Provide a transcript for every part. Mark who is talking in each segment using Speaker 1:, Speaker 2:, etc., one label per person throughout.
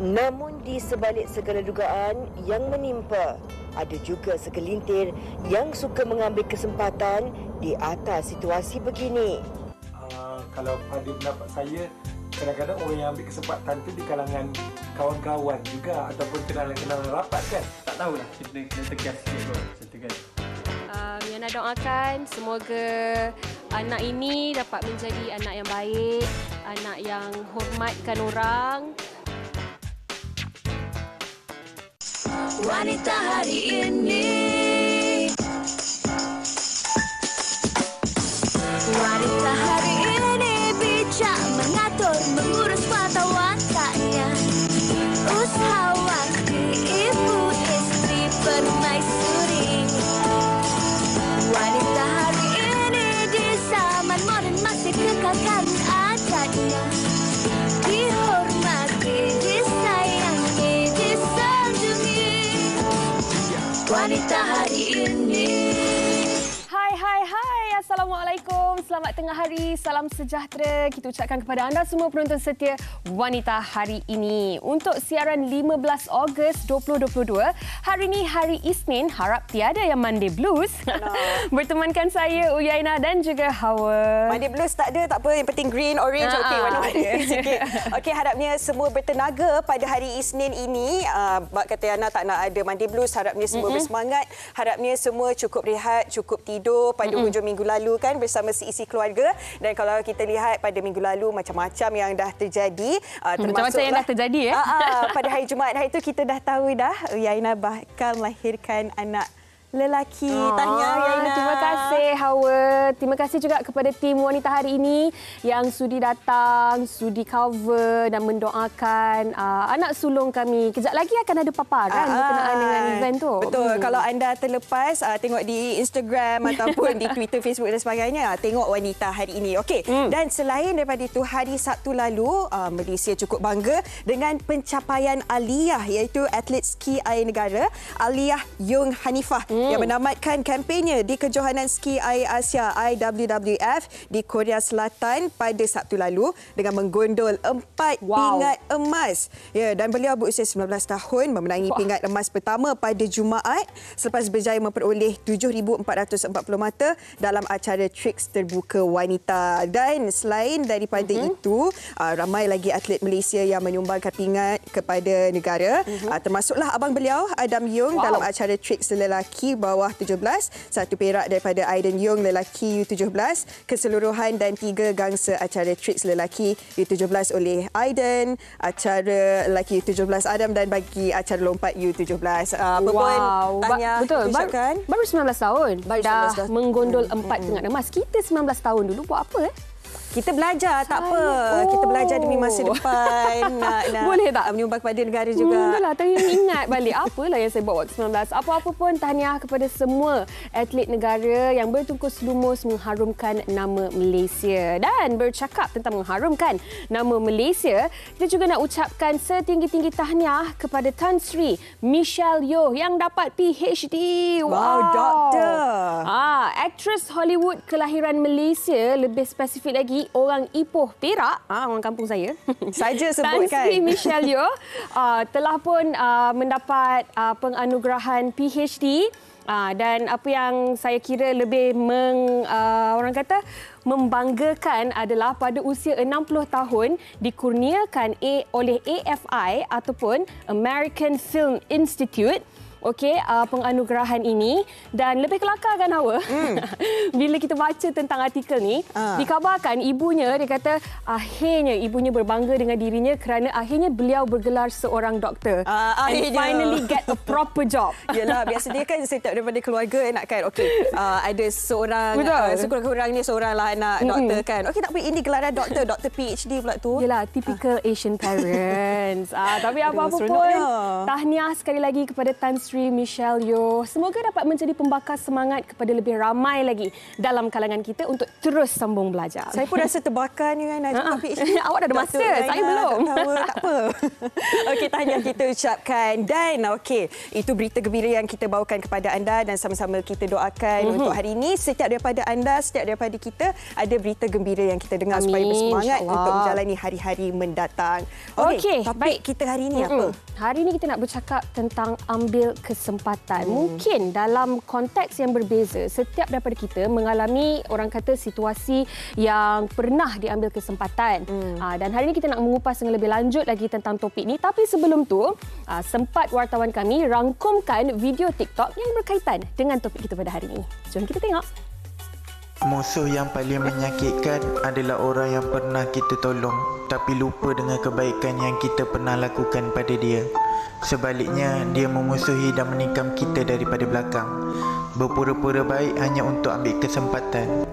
Speaker 1: Namun di sebalik segala dugaan yang menimpa, ada juga segelintir yang suka mengambil kesempatan di atas situasi begini.
Speaker 2: Kalau pada pendapat saya, kadang-kadang orang yang ambil kesempatan tu di kalangan kawan-kawan juga ataupun kenalan-kenalan rapat kan.
Speaker 3: Tak tahulah, kita tegas sikit kot.
Speaker 4: Yana doakan semoga anak ini dapat menjadi anak yang baik, anak yang hormatkan orang.
Speaker 5: Wanita hari ini, wanita hari ini bijak mengatur, mengurus mata wataknya, usahawan, ibu, istri, permaisuri. Wanita hari ini di zaman moden masih kekalkan adatnya, dihormati, disayangi, disanjungi. Wanita hari ini.
Speaker 4: Hai, Assalamualaikum. Selamat tengah hari, salam sejahtera kita ucapkan kepada anda semua penonton setia Wanita Hari Ini. Untuk siaran 15 Ogos 2022, hari ini hari Isnin, harap tiada yang Monday Blues. Bertemankan saya Uyaina dan juga Hawa.
Speaker 6: Monday Blues tak ada, tak apa. Yang penting green, orange, okey, warna-warna sikit. Okey, harapnya semua bertenaga pada hari Isnin ini. Bak kata Yana tak nak ada Monday Blues, harapnya semua bersemangat. Harapnya semua cukup rehat, cukup tidur pada hujung minggu lalu kan bersama seisi keluarga. Dan kalau kita lihat pada minggu lalu macam-macam yang dah terjadi,
Speaker 4: macam-macam yang dah terjadi
Speaker 6: pada hari Jumaat hari itu kita dah tahu dah Yaina bakal melahirkan anak lelaki. Tahniah Yaina.
Speaker 4: Terima kasih Hawa. Terima kasih juga kepada tim Wanita Hari Ini yang sudi datang, sudi cover dan mendoakan anak sulung kami. Kejap lagi akan ada paparan berkenaan dengan event tu.
Speaker 6: Betul. Kalau anda terlepas tengok di Instagram ataupun di Twitter, Facebook dan sebagainya, tengok Wanita Hari Ini. Okey. Dan selain daripada itu, hari Sabtu lalu Malaysia cukup bangga dengan pencapaian Aliyah, iaitu atlet ski air negara Aliyah Yung Hanifah yang menamatkan kempennya di Kejohanan Ski Air Asia IWWF di Korea Selatan pada Sabtu lalu dengan menggondol 4 pingat emas. Ya, dan beliau berusia 19 tahun memenangi pingat emas pertama pada Jumaat selepas berjaya memperoleh 7,440 mata dalam acara Tricks Terbuka Wanita. Dan selain daripada itu, ramai lagi atlet Malaysia yang menyumbangkan pingat kepada negara. Termasuklah abang beliau, Adam Yung, dalam acara Tricks Lelaki bawah 17, 1 perak daripada Aiden Yung lelaki U17, keseluruhan dan 3 gangsa acara Tricks lelaki U17 oleh Aiden, acara lelaki U17 Adam dan bagi acara lompat U17. Tahniah.
Speaker 4: Betul. Baru 19 tahun. Dah menggondol 4 pingat emas. Kita 19 tahun dulu buat apa?
Speaker 6: Kita belajar, tak apa. Kita belajar demi masa depan.
Speaker 4: Boleh tak?
Speaker 6: Menyumbang kepada negara juga.
Speaker 4: Itulah, tadi ingat balik apalah yang saya buat waktu 19. Apa-apa pun tahniah kepada semua atlet negara yang bertungkus lumus mengharumkan nama Malaysia. Dan bercakap tentang mengharumkan nama Malaysia, kita juga nak ucapkan setinggi-tinggi tahniah kepada Tan Sri Michelle Yeoh yang dapat PhD.
Speaker 6: Wow, doktor.
Speaker 4: Aktris Hollywood kelahiran Malaysia, lebih spesifik lagi orang Ipoh Perak, orang kampung saya.
Speaker 6: Saja sebutkan.
Speaker 4: Tan Sri Michelle Yeoh telah pun mendapat penganugerahan PhD. Dan apa yang saya kira lebih orang kata membanggakan adalah pada usia 60 tahun dikurniakan oleh AFI ataupun American Film Institute penganugerahan ini. Dan lebih kelakar kan Hawa? Bila kita baca tentang artikel ni, dikabarkan ibunya, dia kata akhirnya ibunya berbangga dengan dirinya kerana akhirnya beliau bergelar seorang doktor. And finally get a proper job.
Speaker 6: Yalah, biasanya kan setiap daripada keluarga kan, ada seorang, sekurang-kurangnya seorang lah anak doktor kan. Tak apa, ini gelaran doktor PhD pula tu.
Speaker 4: Yalah, typical Asian parents. Tapi apa-apa pun, tahniah sekali lagi kepada Tan Sri Sri Michelle Yeoh. Semoga dapat menjadi pembakar semangat kepada lebih ramai lagi dalam kalangan kita untuk terus sambung belajar.
Speaker 6: Saya pun rasa terbakar ni kan.
Speaker 4: Awak dah ada masa, saya belum.
Speaker 6: Tak apa. Okey, tahniah kita ucapkan. Dan okey, itu berita gembira yang kita bawakan kepada anda dan sama-sama kita doakan untuk hari ini. Setiap daripada anda, setiap daripada kita ada berita gembira yang kita dengar supaya bersemangat untuk menjalani hari-hari mendatang. Okey, topik kita hari ini apa?
Speaker 4: Hari ini kita nak bercakap tentang ambil kesempatan. Mungkin dalam konteks yang berbeza, setiap daripada kita mengalami orang kata situasi yang pernah diambil kesempatan. Dan hari ini kita nak mengupas dengan lebih lanjut lagi tentang topik ini. Tapi sebelum tu, sempat wartawan kami rangkumkan video TikTok yang berkaitan dengan topik kita pada hari ini. Jom kita tengok.
Speaker 7: Musuh yang paling menyakitkan adalah orang yang pernah kita tolong tapi lupa dengan kebaikan yang kita pernah lakukan pada dia. Sebaliknya, dia memusuhi dan menikam kita daripada belakang. Berpura-pura baik hanya untuk ambil kesempatan.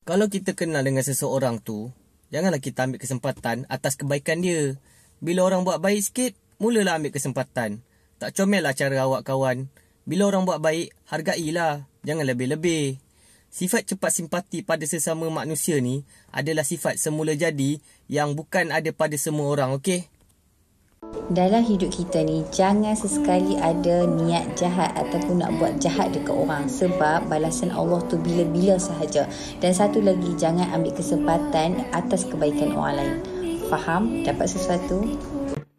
Speaker 8: Kalau kita kenal dengan seseorang tu, janganlah kita ambil kesempatan atas kebaikan dia. Bila orang buat baik sikit, mulalah ambil kesempatan. Tak comel lah cara awak kawan. Bila orang buat baik, hargailah. Jangan lebih-lebih. Sifat cepat simpati pada sesama manusia ni adalah sifat semula jadi yang bukan ada pada semua orang, okey?
Speaker 9: Dalam hidup kita ni, jangan sesekali ada niat jahat ataupun nak buat jahat dekat orang. Sebab balasan Allah tu bila-bila sahaja. Dan satu lagi, jangan ambil kesempatan atas kebaikan orang lain. Faham? Dapat sesuatu?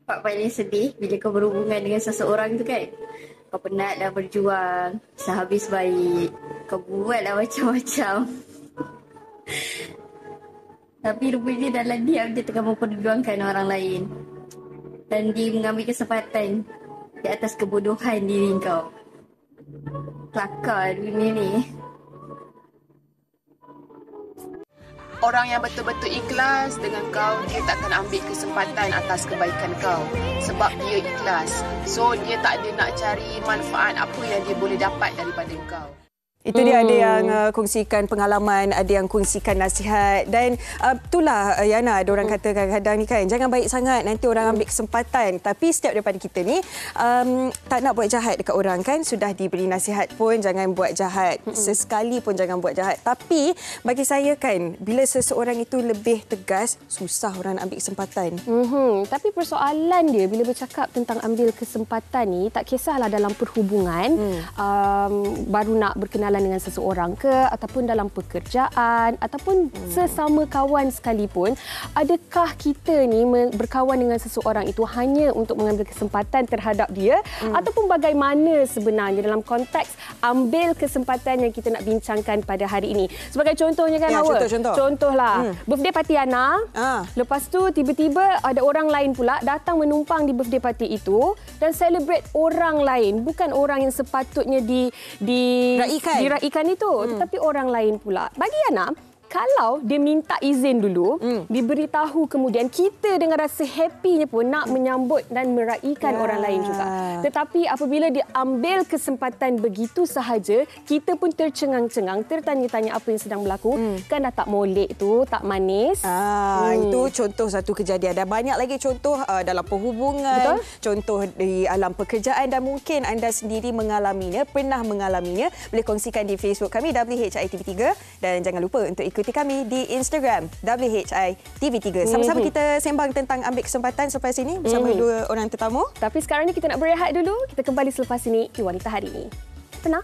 Speaker 10: Part paling sedih bila kau berhubungan dengan seseorang tu kan. Kau penat dah berjuang, sehabis baik. Kau buatlah macam-macam. Tapi rupanya dalam diam dia tengah memperjuangkan orang lain. Dan dia mengambil kesempatan di atas kebodohan diri kau. Kelakar dunia ni.
Speaker 11: Orang yang betul-betul ikhlas dengan kau, dia takkan ambil kesempatan atas kebaikan kau. Sebab dia ikhlas. So, dia tak ada nak cari manfaat apa yang dia boleh dapat daripada kau.
Speaker 6: Itu dia ada yang kongsikan pengalaman, ada yang kongsikan nasihat dan itulah Yana, ada orang kata kadang-kadang ni kan, jangan baik sangat nanti orang ambil kesempatan. Tapi setiap daripada kita ni tak nak buat jahat dekat orang kan, sudah diberi nasihat pun jangan buat jahat. Sesekali pun jangan buat jahat. Tapi bagi saya kan, bila seseorang itu lebih tegas, susah orang nak ambil kesempatan.
Speaker 4: Tapi persoalan dia bila bercakap tentang ambil kesempatan ni, tak kisahlah dalam perhubungan, baru nak berkenalan dengan seseorang ke, ataupun dalam pekerjaan, ataupun sesama kawan sekalipun, adakah kita ni berkawan dengan seseorang itu hanya untuk mengambil kesempatan terhadap dia, ataupun bagaimana sebenarnya dalam konteks ambil kesempatan yang kita nak bincangkan pada hari ini. Sebagai contohnya kan, Hawa, contohlah birthday party Ana, lepas tu tiba-tiba ada orang lain pula datang menumpang di birthday party itu dan celebrate orang lain, bukan orang yang sepatutnya diraikan itu, tetapi orang lain pula. Bagi Ana, kalau dia minta izin dulu, diberitahu kemudian, kita dengan rasa happynya pun nak menyambut dan meraikan orang lain juga. Tetapi apabila dia ambil kesempatan begitu sahaja, kita pun tercengang-cengang, tertanya-tanya apa yang sedang berlaku, kan dah tak molek tu, tak manis.
Speaker 6: Itu contoh satu kejadian. Dan banyak lagi contoh dalam perhubungan, contoh di alam pekerjaan dan mungkin anda sendiri mengalaminya, pernah mengalaminya. Boleh kongsikan di Facebook kami WHITV3 dan jangan lupa untuk ikuti kami di Instagram WHITV3. Sama-sama kita sembang tentang ambil kesempatan selepas ini bersama dua orang tetamu.
Speaker 4: Tapi sekarang ni kita nak berehat dulu. Kita kembali selepas ini di Wanita Hari Ini. Pernah?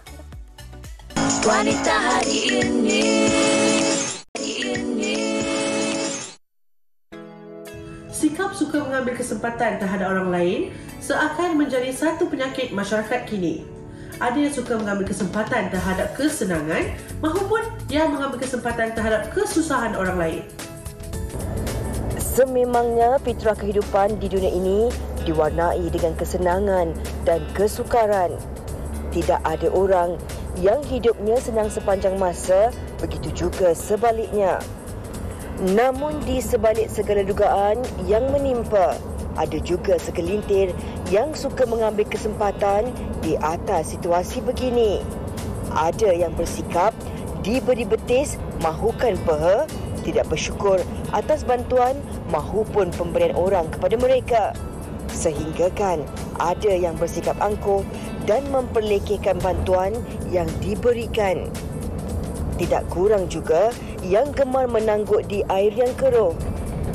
Speaker 5: Wanita Hari Ini.
Speaker 12: Sikap suka mengambil kesempatan terhadap orang lain seakan menjadi satu penyakit masyarakat kini. Ada yang suka mengambil kesempatan terhadap kesenangan mahupun yang mengambil kesempatan terhadap kesusahan orang lain.
Speaker 1: Sememangnya fitrah kehidupan di dunia ini diwarnai dengan kesenangan dan kesukaran. Tidak ada orang yang hidupnya senang sepanjang masa, begitu juga sebaliknya. Namun di sebalik segala dugaan yang menimpa, ada juga segelintir yang suka mengambil kesempatan di atas situasi begini. Ada yang bersikap diberi betis mahukan peha, tidak bersyukur atas bantuan mahupun pemberian orang kepada mereka. Sehinggakan ada yang bersikap angkuh dan memperlekehkan bantuan yang diberikan. Tidak kurang juga yang gemar menangguk di air yang keruh.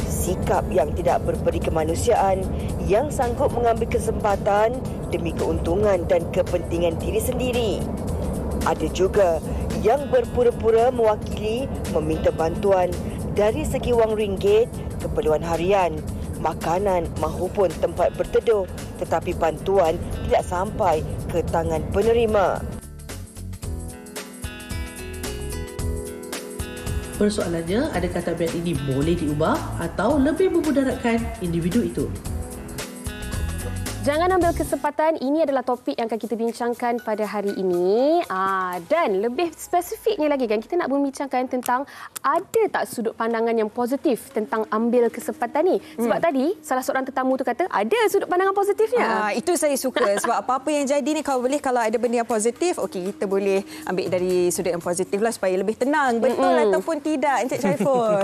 Speaker 1: Sikap yang tidak berperi kemanusiaan, yang sanggup mengambil kesempatan demi keuntungan dan kepentingan diri sendiri. Ada juga yang berpura-pura mewakili meminta bantuan dari segi wang ringgit, keperluan harian, makanan mahupun tempat berteduh, tetapi bantuan tidak sampai ke tangan penerima.
Speaker 12: Persoalannya, adakah tabiat ini boleh diubah atau lebih memudaratkan individu itu?
Speaker 4: Jangan ambil kesempatan, ini adalah topik yang akan kita bincangkan pada hari ini. Dan lebih spesifiknya lagi kan, kita nak membincangkan tentang ada tak sudut pandangan yang positif tentang ambil kesempatan ni. Sebab tadi salah seorang tetamu tu kata ada sudut pandangan positifnya.
Speaker 6: Itu saya suka sebab apa-apa yang jadi ni kalau ada benda yang positif, okey, kita boleh ambil dari sudut yang positif lah supaya lebih tenang. Betul ataupun tidak, Encik Syaiful?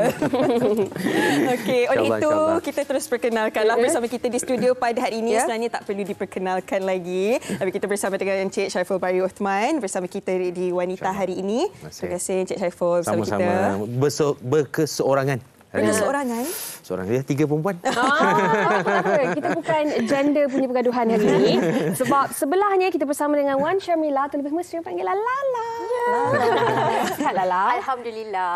Speaker 6: Okey, oleh itu kita terus perkenalkanlah bersama kita di studio pada hari ini. Sebenarnya tak perlu diperkenalkan lagi. Tapi kita bersama dengan Encik Syaiful Bari Uthman bersama kita di Wanita hari ini. Terima kasih Encik Syaiful bersama kita.
Speaker 13: Sama-sama. Berkeseorangan.
Speaker 6: Berkeseorangan?
Speaker 13: Seorang dia, 3 perempuan.
Speaker 4: Apa? Kita bukan gender punya pergaduhan hari ini. Sebab sebelahnya kita bersama dengan Wan Syamila, atau lebih mesti panggil Lala. Sihat Lala?
Speaker 14: Alhamdulillah.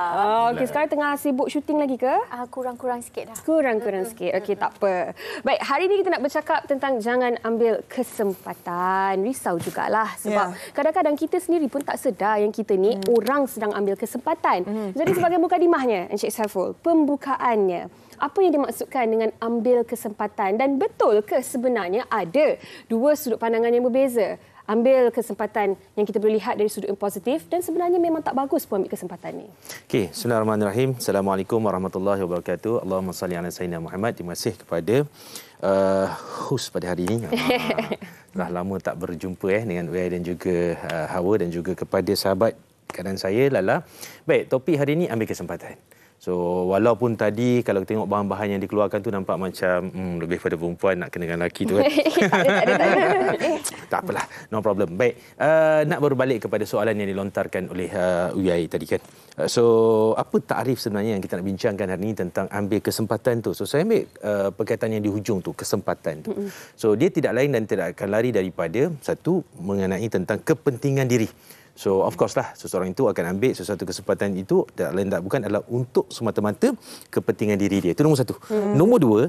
Speaker 4: Okey, sekarang tengah sibuk syuting lagi ke?
Speaker 14: Kurang-kurang sikit dah.
Speaker 4: Kurang-kurang sikit. Okey, tak apa. Baik, hari ini kita nak bercakap tentang jangan ambil kesempatan. Risau jugalah. Sebab kadang-kadang kita sendiri pun tak sedar yang kita ni orang sedang ambil kesempatan. Jadi sebagai mukadimahnya, Encik Syaiful, pembukaannya, apa yang dimaksudkan dengan ambil kesempatan dan betul ke sebenarnya ada dua sudut pandangan yang berbeza? Ambil kesempatan yang kita boleh lihat dari sudut yang positif dan sebenarnya memang tak bagus pun ambil kesempatan ni.
Speaker 13: Okey, bismillahirrahmanirrahim. Assalamualaikum warahmatullahi wabarakatuh. Allahumma salli ala sayyidina Muhammad. Terima kasih kepada host pada hari ini. Dah lama tak berjumpa dengan Uy dan juga Hawa dan juga kepada sahabat kanan saya Lala. Baik, topik hari ini ambil kesempatan. So, walaupun tadi kalau tengok bahan-bahan yang dikeluarkan tu nampak macam lebih pada perempuan nak kena dengan lelaki tu kan. Tak apalah, no problem. Baik, nak berbalik kepada soalan yang dilontarkan oleh Uyai tadi kan. So, apa takrif sebenarnya yang kita nak bincangkan hari ini tentang ambil kesempatan tu? So, saya ambil perkataan yang di hujung tu, kesempatan tu. So, dia tidak lain dan tidak akan lari daripada satu, mengenai tentang kepentingan diri. So, of course lah, seseorang itu akan ambil sesuatu kesempatan itu tak lain tak bukan adalah untuk semata-mata kepentingan diri dia. Itu nombor satu. Nombor dua,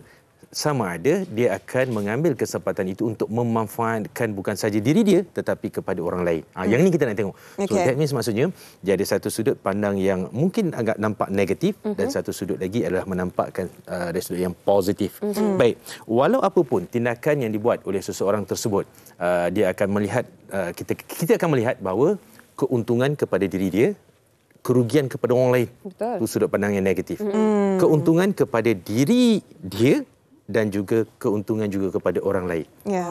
Speaker 13: sama ada dia akan mengambil kesempatan itu untuk memanfaatkan bukan saja diri dia tetapi kepada orang lain. Yang ini kita nak tengok. So, that means maksudnya dia ada satu sudut pandang yang mungkin agak nampak negatif dan satu sudut lagi adalah menampakkan dari sudut yang positif. Baik, walau apapun tindakan yang dibuat oleh seseorang tersebut, dia akan melihat, kita akan melihat bahawa keuntungan kepada diri dia, kerugian kepada orang lain. Betul. Itu sudut pandang yang negatif. Keuntungan kepada diri dia dan juga keuntungan juga kepada orang lain.
Speaker 6: Ya.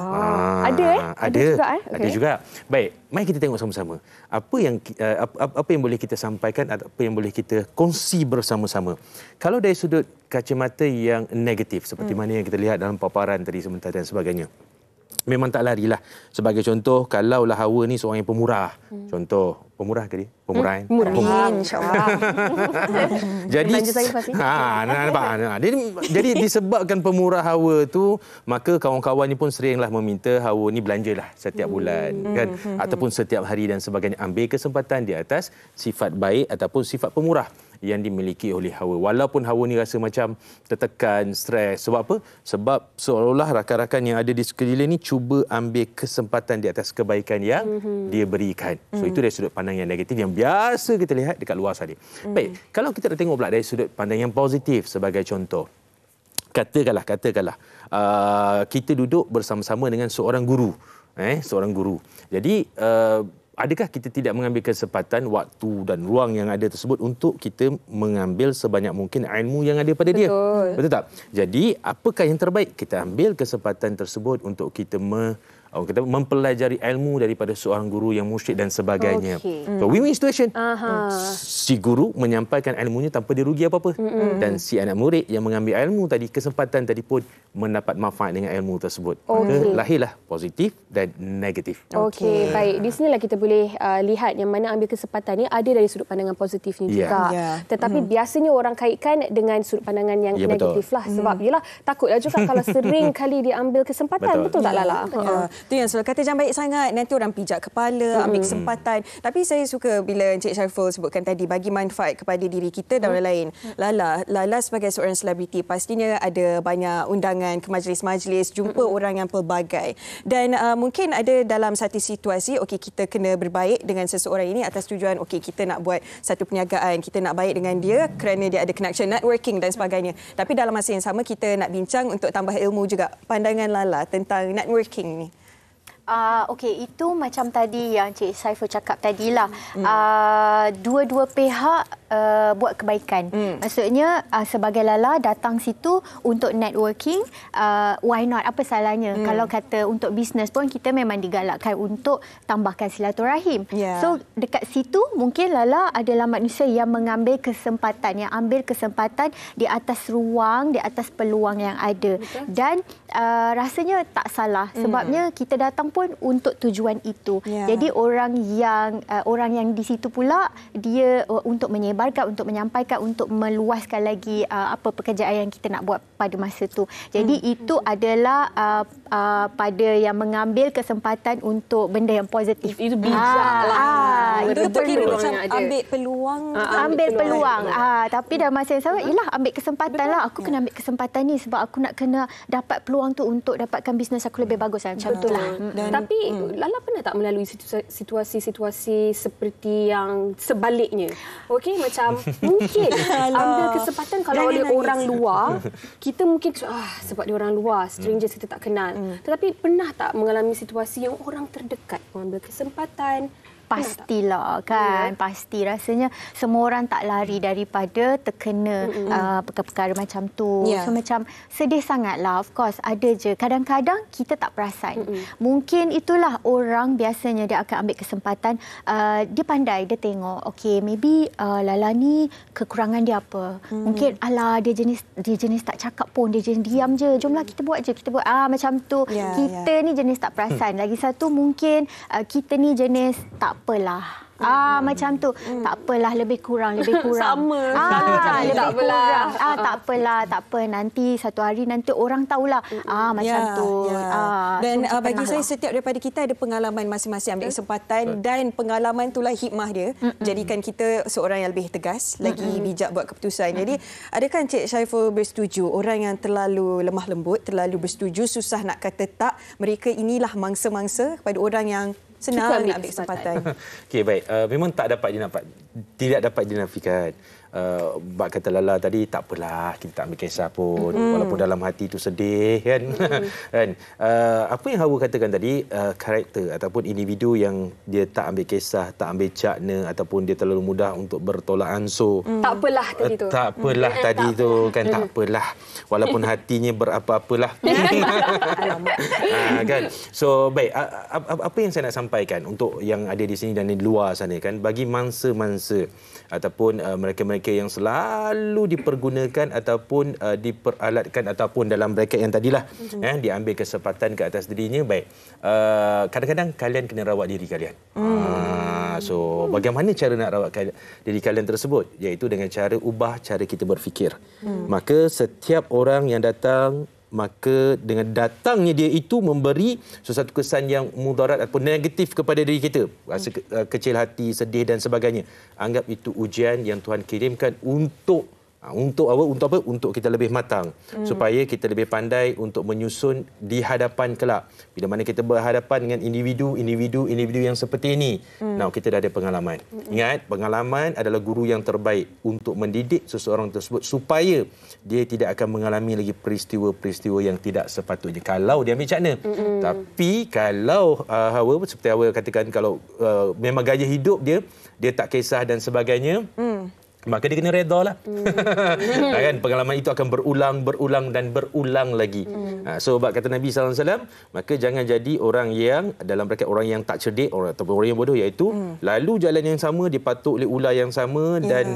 Speaker 13: Ada juga.
Speaker 4: Okay.
Speaker 13: Ada juga. Baik, mari kita tengok sama-sama. Apa yang boleh kita sampaikan, apa yang boleh kita kongsi bersama-sama. Kalau dari sudut kacamata yang negatif seperti mana yang kita lihat dalam paparan tadi sebentar dan sebagainya, memang tak larilah. Sebagai contoh, kalaulah Hawa ni seorang yang pemurah. Contoh, pemurah ke dia? Pemurah kan?
Speaker 4: Murah, insya-Allah.
Speaker 13: Jadi, jadi disebabkan pemurah Hawa tu, maka kawan-kawan ni pun seringlah meminta Hawa ni belanjalah setiap bulan kan, ataupun setiap hari dan sebagainya. Ambil kesempatan di atas sifat baik ataupun sifat pemurah yang dimiliki oleh Hawa. Walaupun Hawa ni rasa macam tertekan, stres. Sebab apa? Sebab seolah-olah rakan-rakan yang ada di sekeliling ni cuba ambil kesempatan di atas kebaikan yang dia berikan. So itu dari sudut pandang yang negatif yang biasa kita lihat dekat luar sana. Baik, kalau kita nak tengok pula dari sudut pandang yang positif sebagai contoh. Katakanlah kita duduk bersama-sama dengan seorang guru. Seorang guru. Jadi adakah kita tidak mengambil kesempatan, waktu dan ruang yang ada tersebut untuk kita mengambil sebanyak mungkin ilmu yang ada pada dia? Betul tak? Jadi, apakah yang terbaik? Kita ambil kesempatan tersebut untuk kita orang kata mempelajari ilmu daripada seorang guru yang musyrik dan sebagainya. So, win-win situation. Si guru menyampaikan ilmunya tanpa dirugi apa-apa. Dan si anak murid yang mengambil ilmu tadi, kesempatan tadi pun mendapat manfaat dengan ilmu tersebut. Lahirlah positif dan negatif.
Speaker 4: Okey, baik. Di sinilah kita boleh lihat yang mana ambil kesempatan ni ada dari sudut pandangan positifnya juga. Tetapi biasanya orang kaitkan dengan sudut pandangan yang negatif lah. Sebab yelah, takutlah juga kalau sering kali dia ambil kesempatan. Betul tak Lala?
Speaker 6: Itu yang selalu kata jangan baik sangat. Nanti orang pijak kepala, ambil kesempatan. Tapi saya suka bila Encik Syaiful sebutkan tadi, bagi manfaat kepada diri kita dan orang lain. Lala sebagai seorang selebriti pastinya ada banyak undangan ke majlis-majlis, jumpa orang yang pelbagai. Dan mungkin ada dalam satu situasi, okey, kita kena berbaik dengan seseorang ini atas tujuan, okey, kita nak buat satu perniagaan, kita nak baik dengan dia kerana dia ada connection, networking dan sebagainya. Tapi dalam masa yang sama kita nak bincang untuk tambah ilmu juga. Pandangan Lala tentang networking ni.
Speaker 14: Okey, itu macam tadi yang Cik Syaiful cakap tadilah. Dua-dua pihak buat kebaikan. Maksudnya sebagai Lala datang situ untuk networking, why not? Apa salahnya? Kalau kata untuk bisnes pun kita memang digalakkan untuk tambahkan silaturahim. So dekat situ mungkin Lala adalah manusia yang mengambil kesempatan, yang ambil kesempatan di atas ruang, di atas peluang yang ada. Dan rasanya tak salah sebabnya kita datang pun untuk tujuan itu. Jadi orang yang di situ pula dia untuk menyebarkan, untuk menyampaikan, untuk meluaskan lagi apa pekerjaan yang kita nak buat pada masa itu. Jadi itu adalah pada yang mengambil kesempatan untuk benda yang positif.
Speaker 4: Itu bijaklah.
Speaker 6: Itu perlu macam ambil peluang.
Speaker 14: Ambil peluang. Tapi dalam masa yang sama, ialah ambil kesempatan lah. Aku kena ambil kesempatan ni sebab aku nak kena dapat peluang tu untuk dapatkan bisnes aku lebih bagus. Macam itulah.
Speaker 4: Tapi Lala pernah tak melalui situasi-situasi seperti yang sebaliknya? Okey, macam mungkin ambil kesempatan kalau oleh orang luar, kita mungkin sebab dia orang luar, strangers kita tak kenal. Tetapi pernah tak mengalami situasi yang orang terdekat mengambil kesempatan?
Speaker 14: Pastilah kan, pasti rasanya semua orang tak lari daripada terkena perkara-perkara macam tu. So macam sedih sangatlah, of course ada je. Kadang-kadang kita tak perasan. Mungkin itulah orang biasanya dia akan ambil kesempatan, dia pandai, dia tengok, okey, maybe Lala ni kekurangan dia apa. Mungkin dia jenis tak cakap pun, dia jenis diam je. Jomlah kita buat je, kita buat macam tu. Kita ni jenis tak perasan. Lagi satu mungkin kita ni jenis tak apalah. Macam tu. Tak apalah, lebih kurang.
Speaker 4: Sama.
Speaker 14: Lebih kurang. Tak apa. Nanti satu hari nanti orang tahulah. Macam tu.
Speaker 6: Dan bagi saya setiap daripada kita ada pengalaman masing-masing ambil kesempatan dan pengalaman itulah hikmah dia. Jadikan kita seorang yang lebih tegas, lagi bijak buat keputusan. Jadi, adakah Encik Syaiful bersetuju orang yang terlalu lemah lembut, terlalu bersetuju, susah nak kata tak, mereka inilah mangsa-mangsa kepada orang yang senang nak ambil kesempatan.
Speaker 13: Okey, baik. Memang tidak dapat dinafikan. Bak kata Lala tadi, tak apalah, kita tak ambil kisah pun. Walaupun dalam hati itu sedih, kan? Kan? Apa yang Hawa katakan tadi, karakter ataupun individu yang dia tak ambil kisah, tak ambil cakna ataupun dia terlalu mudah untuk bertolak ansur.
Speaker 4: Tak apalah tadi tu.
Speaker 13: Tak apalah tadi tu, kan? Tak apalah. Walaupun hatinya berapa-apalah. Kan? So, baik. Apa yang saya nak sampaikan untuk yang ada di sini dan di luar sana, kan? Bagi mangsa-mangsa ataupun mereka-mereka yang selalu dipergunakan ataupun diperalatkan ataupun dalam bracket yang tadilah diambil kesempatan ke atas dirinya, baik, kadang-kadang kalian kena rawat diri kalian. So bagaimana cara nak rawat diri kalian tersebut, iaitu dengan cara ubah cara kita berfikir. Maka setiap orang yang datang, maka dengan datangnya dia itu memberi sesuatu kesan yang mudarat ataupun negatif kepada diri kita, rasa kecil hati, sedih dan sebagainya. Anggap itu ujian yang Tuhan kirimkan untuk apa? Untuk kita lebih matang, supaya kita lebih pandai untuk menyusun di hadapan kelak. Bila mana kita berhadapan dengan individu yang seperti ini, kita dah ada pengalaman. Ingat, pengalaman adalah guru yang terbaik untuk mendidik seseorang tersebut supaya dia tidak akan mengalami lagi peristiwa-peristiwa yang tidak sepatutnya kalau dia ambil cakna. Tapi kalau Hawa, seperti Hawa katakan, kalau memang gaya hidup dia tak kisah dan sebagainya, maka dia kena reda lah. Kan, pengalaman itu akan berulang dan berulang lagi. So sebab kata Nabi SAW, maka jangan jadi orang yang dalam braket orang yang tak cerdik ataupun orang yang bodoh, iaitu lalu jalan yang sama, dipatuk oleh ular yang sama dan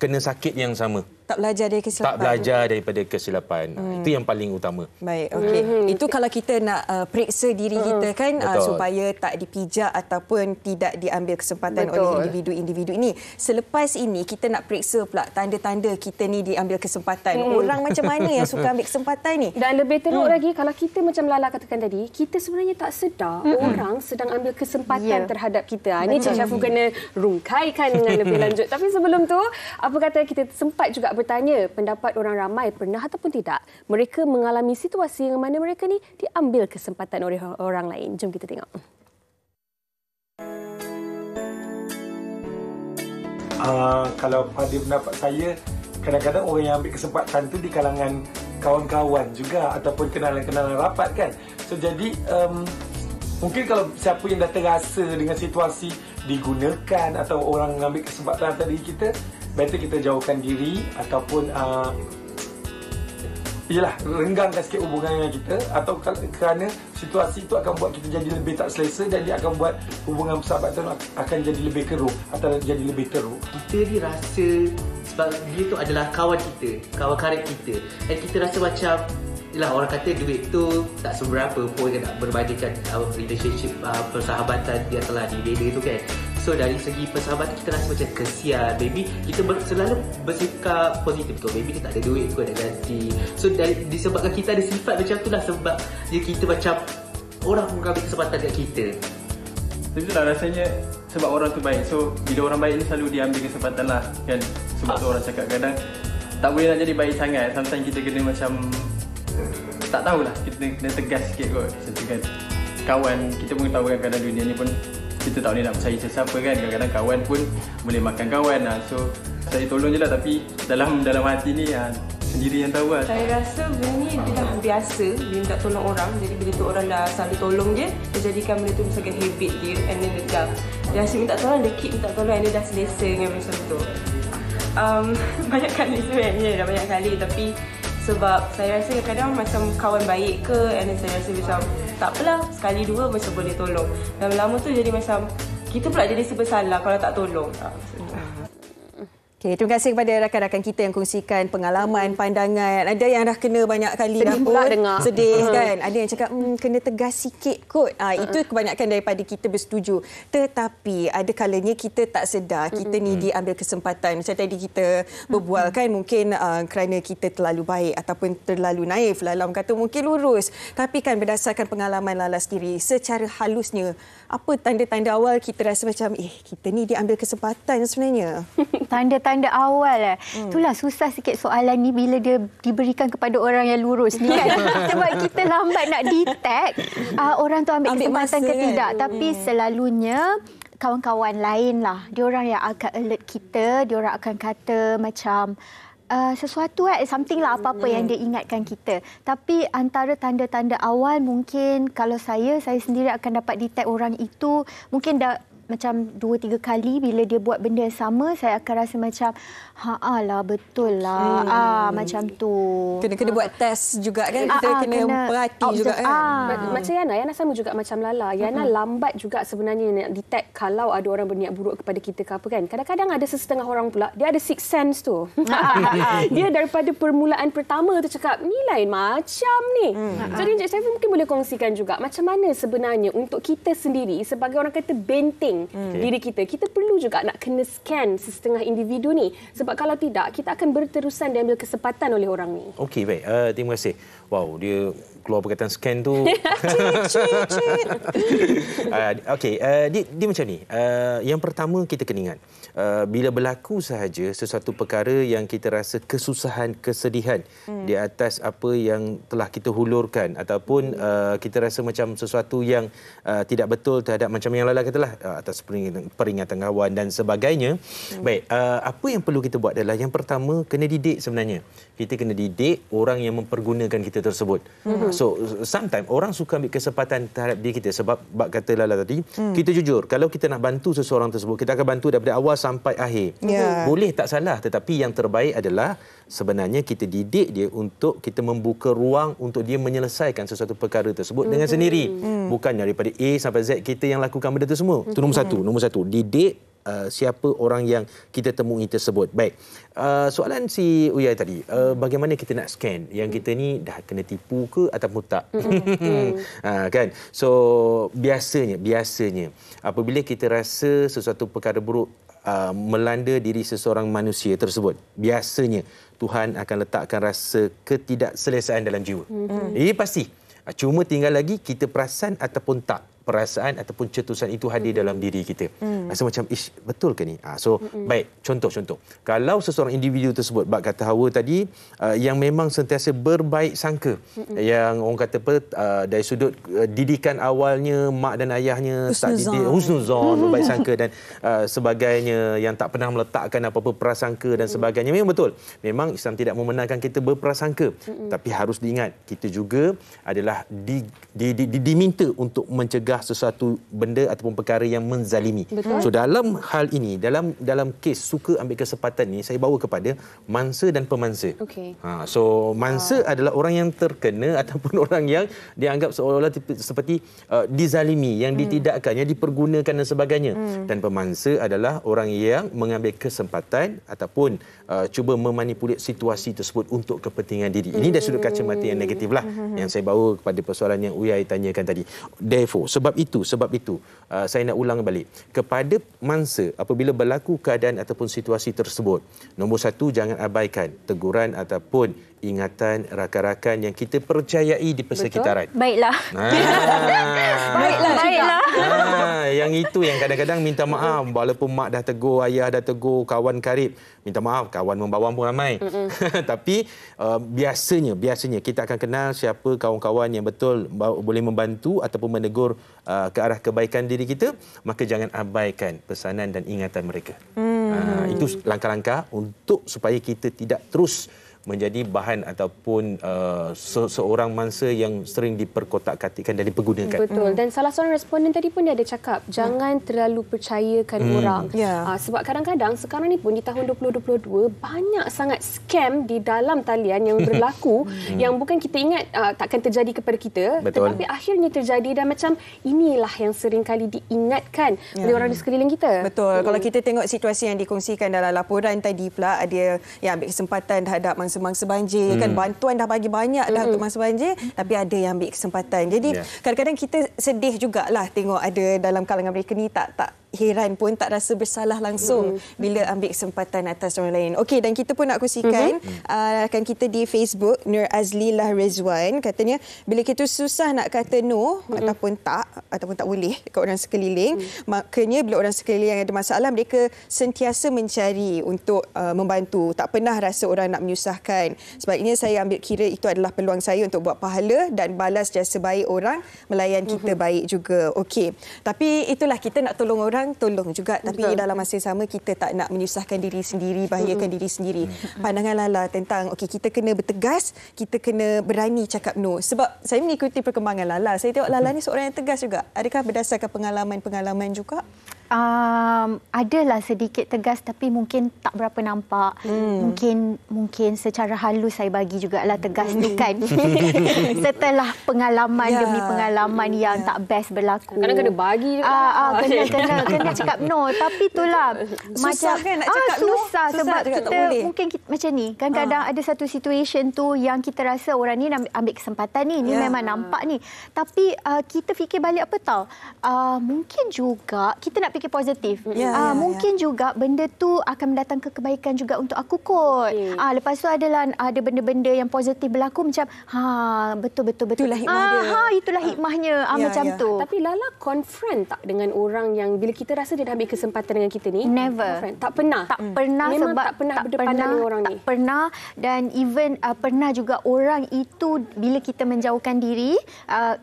Speaker 13: kena sakit yang sama.
Speaker 6: Tak belajar dari kesilapan.
Speaker 13: Tak belajar daripada kesilapan. Itu yang paling utama.
Speaker 6: Baik, okey. Itu kalau kita nak periksa diri kita kan, supaya tak dipijak ataupun tidak diambil kesempatan oleh individu-individu ini. Selepas ini kita nak periksa pula tanda-tanda kita ni diambil kesempatan. Orang macam mana yang suka ambil kesempatan ni?
Speaker 4: Dan lebih teruk lagi, kalau kita macam Lala katakan tadi, kita sebenarnya tak sedar orang sedang ambil kesempatan terhadap kita. Ini Cik Syaful kena rungkaikan dengan lebih lanjut. Tapi sebelum tu, apa kata kita sempat juga bertanya pendapat orang ramai pernah ataupun tidak mereka mengalami situasi yang mana mereka ni diambil kesempatan oleh orang lain. Jom kita tengok.
Speaker 2: Kalau pada pendapat saya, kadang-kadang orang yang ambil kesempatan tu di kalangan kawan-kawan juga ataupun kenalan-kenalan rapat kan. So jadi mungkin kalau siapa yang dah terasa dengan situasi digunakan atau orang mengambil kesempatan atas diri kita, better kita jauhkan diri ataupun renggangkan sikit hubungan dengan kita, atau kerana situasi itu akan buat kita jadi lebih tak selesa dan dia akan buat hubungan persahabatan akan jadi lebih keruh atau jadi lebih teruk.
Speaker 3: Kita ni rasa sebab dia tu adalah kawan kita, kawan karib kita, dan kita rasa macam orang kata duit tu tak seberapa pun nak berbandingkan relationship persahabatan yang telah dibina tu kan. So dari segi persahabatan kita rasa macam kesian baby, kita selalu bersikap positif tu, baby dia tak ada duit kot nak ganti. So disebabkan kita ada sifat macam tu lah, sebab kita macam orang mengambil kesempatan kat kita.
Speaker 15: Itulah rasanya sebab orang tu baik. So bila orang baik ni selalu diambil kesempatan lah kan. Sebab tu orang cakap kadang tak boleh nak jadi baik sangat. Sometimes kita kena macam tak tahulah, kita kena tegas sikit kot macam tu kan. Kawan kita pun tahu kan, kadang dunia ni pun kita tak boleh nak percaya sesiapa kan. Kadang-kadang kawan pun boleh makan kawan lah. So saya tolong je lah, tapi dalam hati ni sendiri yang tahu lah.
Speaker 16: Saya rasa benda ni dia dah biasa, dia minta tolong orang. Jadi bila tu orang dah selalu tolong dia jadikan benda tu sebagai habit dia, and then dia asyik minta tolong, dia keep minta tolong, and dia dah selesa dengan macam tu. Banyak kali sebenarnya, dah banyak kali, tapi sebab saya rasa kadang macam kawan baik ke, and then saya rasa macam tak apalah, sekali dua macam boleh tolong. Dan lama tu jadi macam kita pula jadi bersalah kalau tak tolong.
Speaker 6: Okay, terima kasih kepada rakan-rakan kita yang kongsikan pengalaman, pandangan. Ada yang dah kena banyak kali dah pun sedih kan. Ada yang cakap kena tegas sikit kot. Itu kebanyakan daripada kita bersetuju. Tetapi ada kalanya kita tak sedar kita ni diambil kesempatan. Macam tadi kita berbual kan, mungkin kerana kita terlalu baik ataupun terlalu naif. Lala kata mungkin lurus. Tapi kan berdasarkan pengalaman Lala sendiri, secara halusnya apa tanda-tanda awal kita rasa macam kita ni diambil kesempatan sebenarnya?
Speaker 14: Tanda-tanda awal itulah susah sikit soalan ni bila dia diberikan kepada orang yang lurus ni kan. Sebab kita lambat nak detect orang tu ambil kesempatan ke tidak. Tapi selalunya kawan-kawan lain lah, diorang yang akan alert kita, diorang akan kata macam sesuatu something lah, apa-apa yang dia ingatkan kita. Tapi antara tanda-tanda awal mungkin kalau saya sendiri akan dapat detect orang itu mungkin dah macam 2-3 kali bila dia buat benda yang sama, saya akan rasa macam lah betul lah. Macam tu.
Speaker 6: Kena buat test juga kan. Kita kena perhati juga kan.
Speaker 4: Macam Yana sama juga macam Lala. Yana lambat juga sebenarnya nak detect kalau ada orang berniat buruk kepada kita ke apa kan. Kadang-kadang ada sesetengah orang pula, dia ada sixth sense tu. Dia daripada permulaan pertama tu cakap, ni lain macam ni. Jadi Encik Saiful mungkin boleh kongsikan juga macam mana sebenarnya untuk kita sendiri sebagai orang kata benteng diri kita. Kita perlu juga nak kena scan sesetengah individu ni. Sebab kalau tidak, kita akan berterusan diambil kesempatan oleh orang ni.
Speaker 13: Okey, baik. Terima kasih. Wow, dia keluar perkataan scan tu. Okey, dia macam ni. Yang pertama kita kena ingat, bila berlaku sahaja sesuatu perkara yang kita rasa kesusahan, kesedihan di atas apa yang telah kita hulurkan ataupun kita rasa macam sesuatu yang tidak betul terhadap macam yang Lala katalah, atas peringatan kawan dan sebagainya. Baik, apa yang perlu kita buat adalah yang pertama, kena didik sebenarnya. Kita kena didik orang yang mempergunakan kita tersebut. So, sometimes orang suka ambil kesempatan terhadap diri kita sebab kata Lala tadi, kita jujur, kalau kita nak bantu seseorang tersebut, kita akan bantu daripada awal sampai akhir. Boleh, tak salah, tetapi yang terbaik adalah sebenarnya kita didik dia untuk kita membuka ruang untuk dia menyelesaikan sesuatu perkara tersebut dengan sendiri. Bukan daripada A sampai Z kita yang lakukan benda itu semua. Itu nombor satu. Didik siapa orang yang kita temui tersebut. Baik. Soalan si Uyai tadi, bagaimana kita nak scan yang kita ni dah kena tipu ke ataupun tak? Kan? So biasanya apabila kita rasa sesuatu perkara buruk melanda diri seseorang manusia tersebut, biasanya Tuhan akan letakkan rasa ketidakselesaan dalam jiwa. Ini pasti. Cuma tinggal lagi kita perasan ataupun tak. Perasaan ataupun cetusan itu hadir dalam diri kita. Rasa macam, betul ke ni? Baik, contoh. Kalau seseorang individu tersebut, bak kata Hawa tadi, yang memang sentiasa berbaik sangka, yang orang kata dari sudut didikan awalnya, mak dan ayahnya tak didik, husnuzon, berbaik sangka dan sebagainya, yang tak pernah meletakkan apa-apa prasangka dan sebagainya. Memang betul. Memang Islam tidak membenarkan kita berprasangka. Tapi harus diingat, kita juga adalah diminta untuk mencegah sesuatu benda ataupun perkara yang menzalimi. Betul. So dalam hal ini, dalam kes suka ambil kesempatan ni, saya bawa kepada mangsa dan pemangsa. So mangsa adalah orang yang terkena ataupun orang yang dianggap seolah-olah seperti dizalimi, yang ditidakkan, yang dipergunakan dan sebagainya. Dan pemangsa adalah orang yang mengambil kesempatan ataupun cuba memanipulasi situasi tersebut untuk kepentingan diri. Ini dari sudut kacamata yang negatif lah yang saya bawa kepada persoalan yang Uyai tanyakan tadi. Therefore, sebab itu saya nak ulang balik kepada mangsa apabila berlaku keadaan ataupun situasi tersebut. Nombor satu, jangan abaikan teguran ataupun ingatan rakan-rakan yang kita percayai di persekitaran.
Speaker 14: Baiklah. Baiklah.
Speaker 13: Yang itu yang kadang-kadang minta maaf walaupun mak dah tegur, ayah dah tegur, kawan karib minta maaf, kawan membawang pun ramai. Tapi biasanya kita akan kenal siapa kawan-kawan yang betul boleh membantu ataupun menegur ke arah kebaikan diri kita, maka jangan abaikan pesanan dan ingatan mereka. Itu langkah-langkah untuk supaya kita tidak terus menjadi bahan ataupun seorang mangsa yang sering diperkotak-katikkan dan dipergunakan.
Speaker 4: Betul. Dan salah seorang responden tadi pun dia ada cakap, jangan terlalu percayakan orang. Sebab kadang-kadang sekarang ni pun di tahun 2022 banyak sangat scam di dalam talian yang berlaku yang bukan kita ingat takkan terjadi kepada kita. Betul. Tetapi akhirnya terjadi dan macam inilah yang sering kali diingatkan oleh orang di sekeliling kita.
Speaker 6: Betul. Kalau kita tengok situasi yang dikongsikan dalam laporan tadi pula, ada yang ambil kesempatan terhadap mangsa banjir, kan bantuan dah bagi banyak dah untuk mangsa banjir, tapi ada yang ambil kesempatan. Jadi kadang-kadang kita sedih jugalah tengok ada dalam kalangan mereka ni tak heran pun, tak rasa bersalah langsung bila ambil kesempatan atas orang lain. Okey, dan kita pun nak kongsikan rakan kita di Facebook, Nur Azlilah Rezwan, katanya bila kita susah nak kata no ataupun tak boleh dekat orang sekeliling, makanya bila orang sekeliling yang ada masalah, mereka sentiasa mencari untuk membantu, tak pernah rasa orang nak menyusahkan. Sebabnya saya ambil kira itu adalah peluang saya untuk buat pahala dan balas jasa baik orang, melayan kita baik juga. Okey, tapi itulah, kita nak tolong orang, tolong juga, tapi dalam masa yang sama kita tak nak menyusahkan diri sendiri, bahayakan diri sendiri. Pandangan Lala tentang kita kena bertegas, kita kena berani cakap no. Sebab saya mengikuti perkembangan Lala, saya tengok Lala ni seorang yang tegas juga. Adakah berdasarkan pengalaman juga?
Speaker 14: Adalah sedikit tegas, tapi mungkin tak berapa nampak. Mungkin secara halus saya bagi jugalah tegas tu kan. Setelah pengalaman demi pengalaman yang tak best berlaku.
Speaker 4: Kadang kena bagi juga.
Speaker 14: Kena cakap no. Tapi itulah
Speaker 6: susah
Speaker 14: macam
Speaker 6: kan nak cakap no.
Speaker 14: Susah sebab kita mungkin macam ni. Kadang-kadang ada satu situation tu yang kita rasa orang ni ambil kesempatan ni memang nampak ni. Tapi kita fikir balik apa tahu. Mungkin juga kita nak fikir positif. Mungkin juga benda tu akan mendatangkan kebaikan juga untuk aku kot. Lepas tu ada benda-benda yang positif berlaku, macam betul.
Speaker 6: Itulah hikmah dia.
Speaker 14: Itulah hikmahnya macam tu.
Speaker 4: Tapi Lala confront tak dengan orang yang bila kita rasa dia dah ambil kesempatan dengan kita ni?
Speaker 14: Never.
Speaker 4: Tak pernah. Memang
Speaker 14: Sebab
Speaker 4: tak pernah berdepan dengan orang ni.
Speaker 14: Tak pernah. Dan even pernah juga orang itu bila kita menjauhkan diri,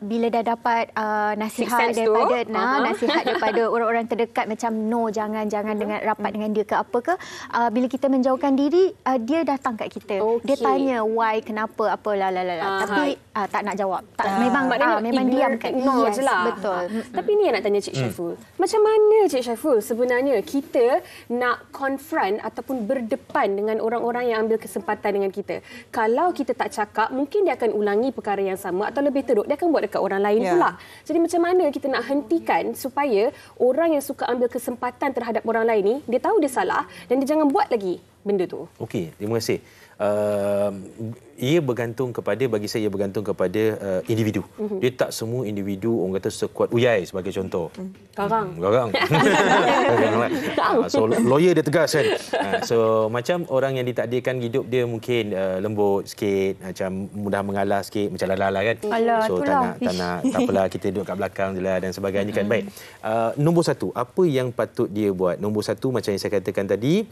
Speaker 14: bila dah dapat nasihat daripada orang-orang terdekat, dekat macam no, jangan dengan rapat dengan dia ke apa ke, bila kita menjauhkan diri, dia datang kat kita. Dia tanya why, kenapa, apa tapi tak nak jawab. Memang diamkan.
Speaker 4: Ignore je lah.
Speaker 14: Betul.
Speaker 4: Tapi ni yang nak tanya Cik Syaiful. Macam mana Cik Syaiful sebenarnya kita nak confront ataupun berdepan dengan orang-orang yang ambil kesempatan dengan kita? Kalau kita tak cakap, mungkin dia akan ulangi perkara yang sama atau lebih teruk, dia akan buat dekat orang lain pula. Jadi macam mana kita nak hentikan supaya orang yang suka ambil kesempatan terhadap orang lain ni, dia tahu dia salah dan dia jangan buat lagi benda tu?
Speaker 13: Okey, terima kasih. Ia bergantung kepada, bagi saya ia bergantung kepada individu. Dia tak semua individu orang kata sekuat Uyai sebagai contoh.
Speaker 4: Garang.
Speaker 13: So lawyer dia tegas kan. So macam orang yang ditakdirkan hidup dia mungkin lembut sikit, macam mudah mengalah sikit, macam Lala kan. So tak apalah, kita duduk kat belakang je lah dan sebagainya kan. Baik. Nombor satu, apa yang patut dia buat? Nombor satu macam yang saya katakan tadi,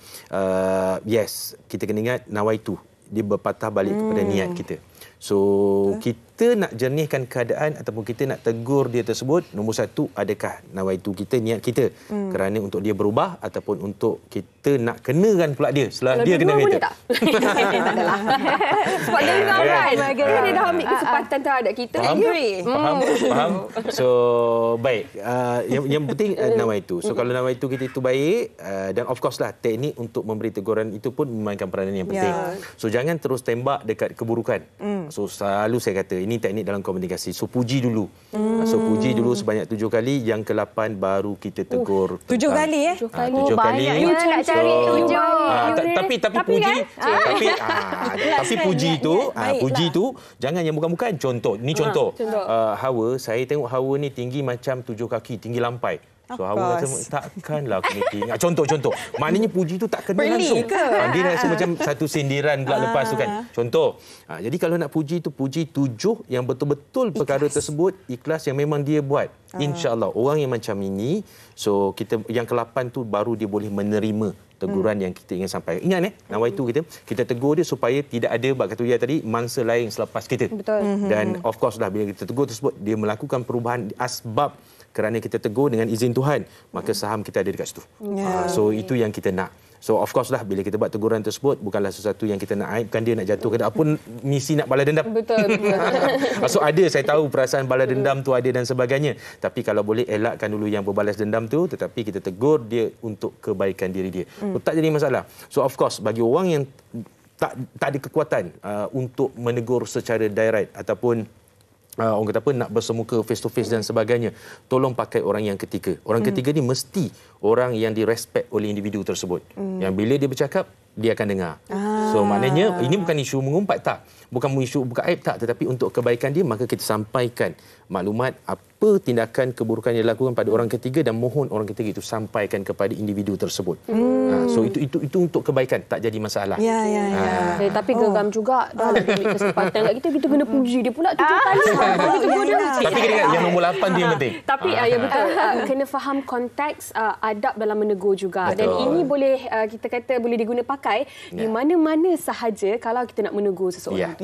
Speaker 13: yes, kita kena ingat nawaitu. Dia berpatah balik kepada niat kita. So, kita nak jernihkan keadaan ataupun kita nak tegur dia tersebut, nombor satu, adakah nawaitu kita, niat kita kerana untuk dia berubah ataupun untuk kita nak kenakan pula dia setelah dia kena kita.
Speaker 4: Tak adalah. Sebab dia kan. Dia dah ambil kesempatan terhadap kita.
Speaker 13: Faham. So, baik. Yang penting nawaitu. So, kalau nawaitu kita itu baik, dan of course lah, teknik untuk memberi teguran itu pun memainkan peranan yang penting. So, jangan terus tembak dekat keburukan. So selalu saya kata ini teknik dalam komunikasi. So puji dulu. So puji dulu sebanyak 7 kali, yang ke-8 baru kita tegur.
Speaker 6: 7 kali
Speaker 13: 7 kali.
Speaker 14: Nak cari 7.
Speaker 13: Tapi puji tapi puji tu jangan yang bukan-bukan. Contoh, ni contoh. Hawa, saya tengok Hawa ni tinggi macam 7 kaki, tinggi lampai. So Hawa kata takkanlah aku ni tinggi. Contoh. Maknanya puji tu tak kena langsung. Dia rasa macam satu sindiran pula lepas tu kan. Contoh. Jadi kalau nak puji tu, puji 7 yang betul-betul perkara tersebut ikhlas, yang memang dia buat. InsyaAllah orang yang macam ini, so kita yang ke-8 tu baru dia boleh menerima teguran yang kita ingin sampaikan. Ingat nawaitu kita tegur dia supaya tidak ada, bab kata Uya tadi, mangsa lain selepas kita.
Speaker 4: Betul.
Speaker 13: Dan of course lah bila kita tegur tersebut, dia melakukan perubahan asbab kerana kita tegur dengan izin Tuhan, maka saham kita ada dekat situ. So itu yang kita nak. So of course lah bila kita buat teguran tersebut, bukanlah sesuatu yang kita nak aibkan dia, nak jatuhkan dia, pun misi nak balas dendam.
Speaker 4: Betul.
Speaker 13: So ada, saya tahu perasaan balas dendam tu ada dan sebagainya. Tapi kalau boleh elakkan dulu yang berbalas dendam tu, tetapi kita tegur dia untuk kebaikan diri dia. So, tak jadi masalah. So of course bagi orang yang tak ada kekuatan untuk menegur secara direct ataupun orang kata apa, nak bersemuka face to face dan sebagainya, tolong pakai orang yang ketiga. Orang ketiga ni mesti orang yang direspek oleh individu tersebut. Yang bila dia bercakap, dia akan dengar. So maknanya ini bukan isu mengumpat, tak. Bukan isu bukan aib, tak, tetapi untuk kebaikan dia, maka kita sampaikan maklumat apa tindakan keburukan yang dilakukan pada orang ketiga dan mohon orang ketiga itu sampaikan kepada individu tersebut. So itu untuk kebaikan, tak jadi masalah.
Speaker 4: Tapi geram juga dah ambil kesempatan kat kita kena puji dia pula 7 kali.
Speaker 13: Tapi kena ingat yang nombor 8 tu yang penting.
Speaker 4: Tapi ya betul, kena faham konteks adab dalam menegur juga.
Speaker 13: Betul.
Speaker 4: Dan ini boleh kita kata boleh diguna pakai di mana-mana sahaja kalau kita nak menegur seseorang.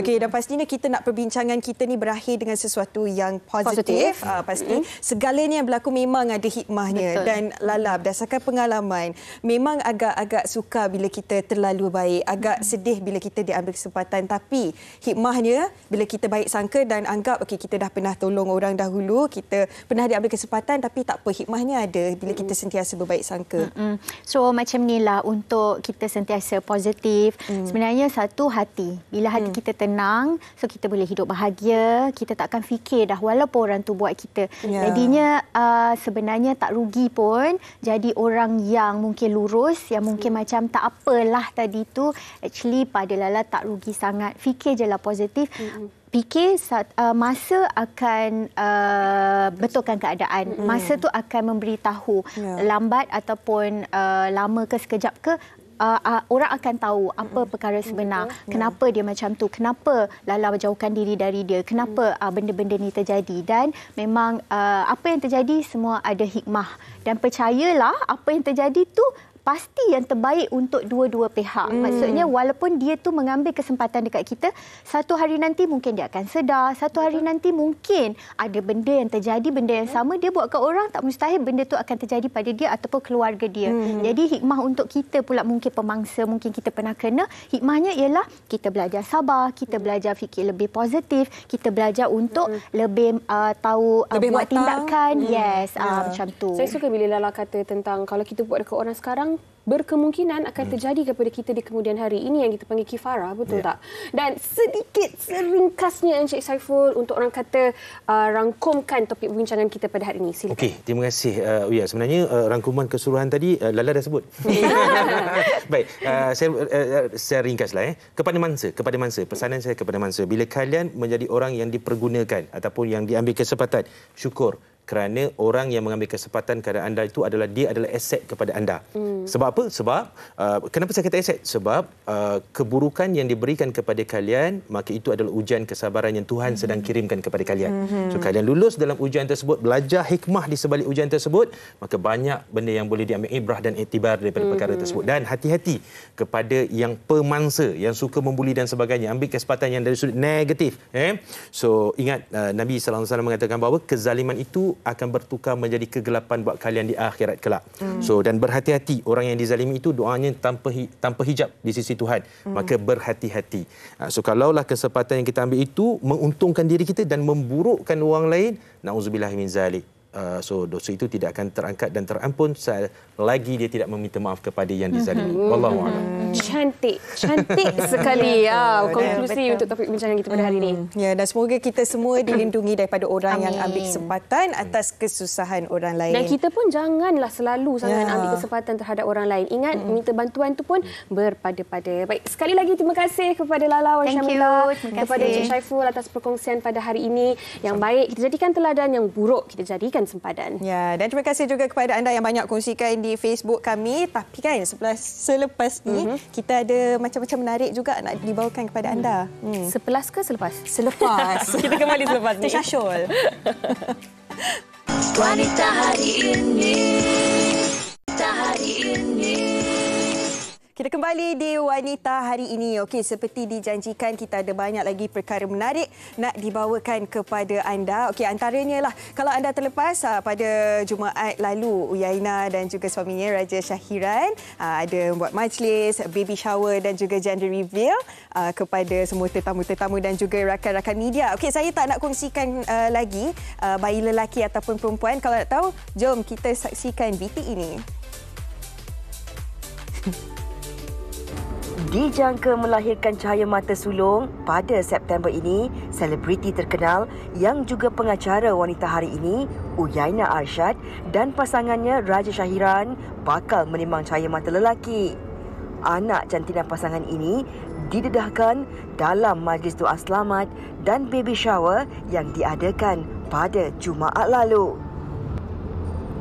Speaker 6: Okey, dan pastinya kita nak perbincangan kita ni berakhir dengan sesuatu yang positif. Pasti segalanya yang berlaku memang ada hikmahnya. Betul. Dan Lala, berdasarkan pengalaman, memang agak-agak suka bila kita terlalu baik, agak sedih bila kita diambil kesempatan, tapi hikmahnya bila kita baik sangka dan anggap okey, kita dah pernah tolong orang dahulu, kita pernah diambil kesempatan, tapi tak apa, hikmahnya ada bila kita sentiasa berbaik sangka.
Speaker 14: So macam inilah untuk kita sentiasa positif. Sebenarnya satu hati. Bila hati kita tenang, so kita boleh hidup bahagia, kita tak akan fikir dah walaupun orang tu buat kita. Jadinya sebenarnya tak rugi pun jadi orang yang mungkin lurus, yang mungkin macam tak apalah tadi tu. Actually pada Lala tak rugi sangat. Fikir je lah positif. Fikir masa akan betulkan keadaan. Masa tu akan memberitahu lambat ataupun lama ke sekejap ke, orang akan tahu apa perkara sebenar. Kenapa dia macam tu, kenapa Lala jauhkan diri dari dia, kenapa benda-benda ni terjadi. Dan memang apa yang terjadi semua ada hikmah. Dan percayalah apa yang terjadi tu pasti yang terbaik untuk dua-dua pihak. Maksudnya walaupun dia tu mengambil kesempatan dekat kita, satu hari nanti mungkin dia akan sedar, satu hari nanti mungkin ada benda yang terjadi, benda yang sama dia buat kat orang, tak mustahil benda tu akan terjadi pada dia ataupun keluarga dia. Jadi hikmah untuk kita pula mungkin pemangsa, mungkin kita pernah kena, hikmahnya ialah kita belajar sabar, kita belajar fikir lebih positif, kita belajar untuk lebih tahu
Speaker 6: lebih
Speaker 14: buat
Speaker 6: matang.
Speaker 14: tindakan. Macam tu.
Speaker 4: Saya suka bila Lala kata tentang kalau kita buat dekat orang sekarang, berkemungkinan akan terjadi kepada kita di kemudian hari. Ini yang kita panggil kifarah, betul tak? Dan sedikit seringkasnya Encik Saiful untuk orang kata rangkumkan topik perbincangan kita pada hari ini. Silakan.
Speaker 13: Okey, terima kasih Uya. Sebenarnya rangkuman keseluruhan tadi Lala dah sebut. Baik, saya ringkaslah. Kepada mangsa, pesanan saya kepada mangsa, bila kalian menjadi orang yang dipergunakan ataupun yang diambil kesempatan, syukur. Kerana orang yang mengambil kesempatan kepada anda itu adalah aset kepada anda. Sebab apa? Sebab kenapa saya kata aset? Sebab keburukan yang diberikan kepada kalian, maka itu adalah ujian kesabaran yang Tuhan sedang kirimkan kepada kalian. So kalian lulus dalam ujian tersebut, belajar hikmah di sebalik ujian tersebut, maka banyak benda yang boleh diambil ibrah dan iktibar daripada perkara tersebut. Dan hati-hati kepada yang pemangsa, yang suka membuli dan sebagainya, ambil kesempatan yang dari sudut negatif. So ingat Nabi SAW mengatakan bahawa kezaliman itu akan bertukar menjadi kegelapan buat kalian di akhirat kelak. So dan berhati-hati, orang yang dizalimi itu doanya tanpa hijab di sisi Tuhan. Maka berhati-hati. So kalaulah kesempatan yang kita ambil itu menguntungkan diri kita dan memburukkan orang lain, na'udzubillah min zalik. So dosa itu tidak akan terangkat dan terampun selagi dia tidak meminta maaf kepada yang dizalimi. Wallahu a'lam.
Speaker 4: Cantik sekali konklusi untuk topik perbincangan kita pada hari ini.
Speaker 6: Ya, dan semoga kita semua dilindungi daripada orang yang ambil kesempatan atas kesusahan orang lain.
Speaker 4: Dan kita pun janganlah selalu sangat ambil kesempatan terhadap orang lain. Ingat, minta bantuan tu pun berpada-pada. Baik, sekali lagi terima kasih kepada Lala Wan Syamila, kepada Encik Saiful atas perkongsian pada hari ini. Yang baik kita jadikan teladan, yang buruk kita jadikan sempadan.
Speaker 6: Ya, dan terima kasih juga kepada anda yang banyak kongsikan di Facebook kami. Tapi kan selepas ni kita ada macam-macam menarik juga nak dibawakan kepada anda.
Speaker 4: Sepelas ke selepas?
Speaker 6: Selepas. Kita kembali selepas ni. Syashul.
Speaker 5: Wanita hari ini. Wanita hari ini.
Speaker 6: Kita kembali di Wanita hari ini. Okey, seperti dijanjikan kita ada banyak lagi perkara menarik nak dibawakan kepada anda. Okey, antaranya lah kalau anda terlepas pada Jumaat lalu Uyaina dan juga suaminya Raja Syahiran ada buat majlis, baby shower dan juga gender reveal kepada semua tetamu-tetamu dan juga rakan-rakan media. Okey, saya tak nak kongsikan lagi bayi lelaki ataupun perempuan. Kalau nak tahu, jom kita saksikan VT ini.
Speaker 1: Dijangka melahirkan cahaya mata sulung pada September ini, selebriti terkenal yang juga pengacara wanita hari ini, Uyaina Arshad dan pasangannya Raja Syahiran bakal menimbang cahaya mata lelaki. Anak jantinan pasangan ini didedahkan dalam majlis doa selamat dan baby shower yang diadakan pada Jumaat lalu.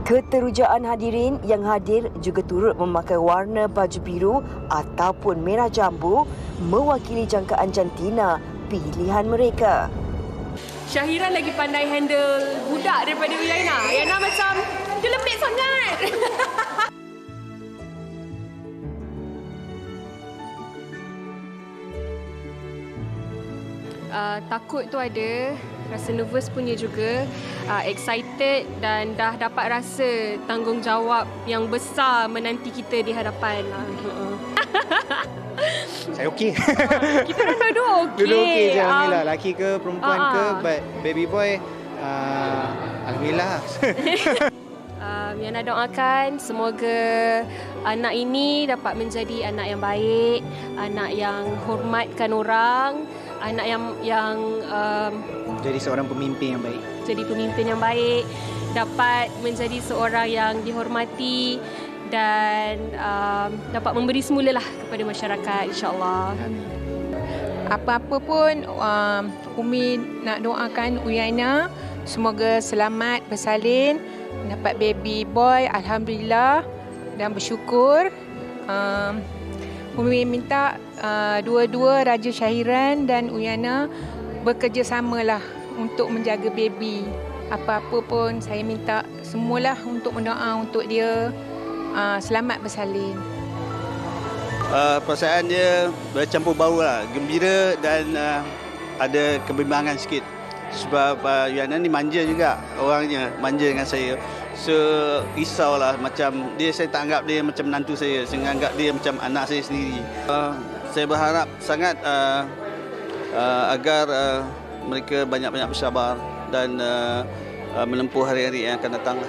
Speaker 1: Keterujaan hadirin yang hadir juga turut memakai warna baju biru ataupun merah jambu mewakili jangkaan jantina pilihan mereka.
Speaker 4: Syahiran lagi pandai handle budak daripada Uyaina. Uyaina macam dia lembik sangat. Takut tu ada, rasa nervous punya juga, excited dan dah dapat rasa tanggungjawab yang besar menanti kita di hadapan.
Speaker 17: Saya okey.
Speaker 4: Kita orang dua okey.
Speaker 17: Dua okey je, alhamdulillah. Laki ke perempuan ke, but baby boy, alhamdulillah.
Speaker 4: Yang nak doakan semoga anak ini dapat menjadi anak yang baik, anak yang hormatkan orang, anak yang
Speaker 17: jadi seorang pemimpin yang baik.
Speaker 4: Jadi pemimpin yang baik, dapat menjadi seorang yang dihormati dan dapat memberi semula lah kepada masyarakat, insya-Allah.
Speaker 18: Apa-apa pun Umi nak doakan Uyaina semoga selamat bersalin, dapat baby boy, alhamdulillah, dan bersyukur. Umi minta dua-dua Raja Syahiran dan Uyaina bekerjasamalah untuk menjaga baby. Apa-apa pun saya minta semualah untuk mendoa untuk dia. Selamat bersalin.
Speaker 19: Perasaan dia bercampur bau lah. Gembira dan ada kebimbangan sikit. Sebab Yana ni manja juga orangnya. Manja dengan saya. So, risaulah macam saya tak anggap dia macam menantu saya. Saya anggap dia macam anak saya sendiri. Saya berharap sangat agar mereka banyak-banyak bersabar dan menempuh hari-hari yang akan datang.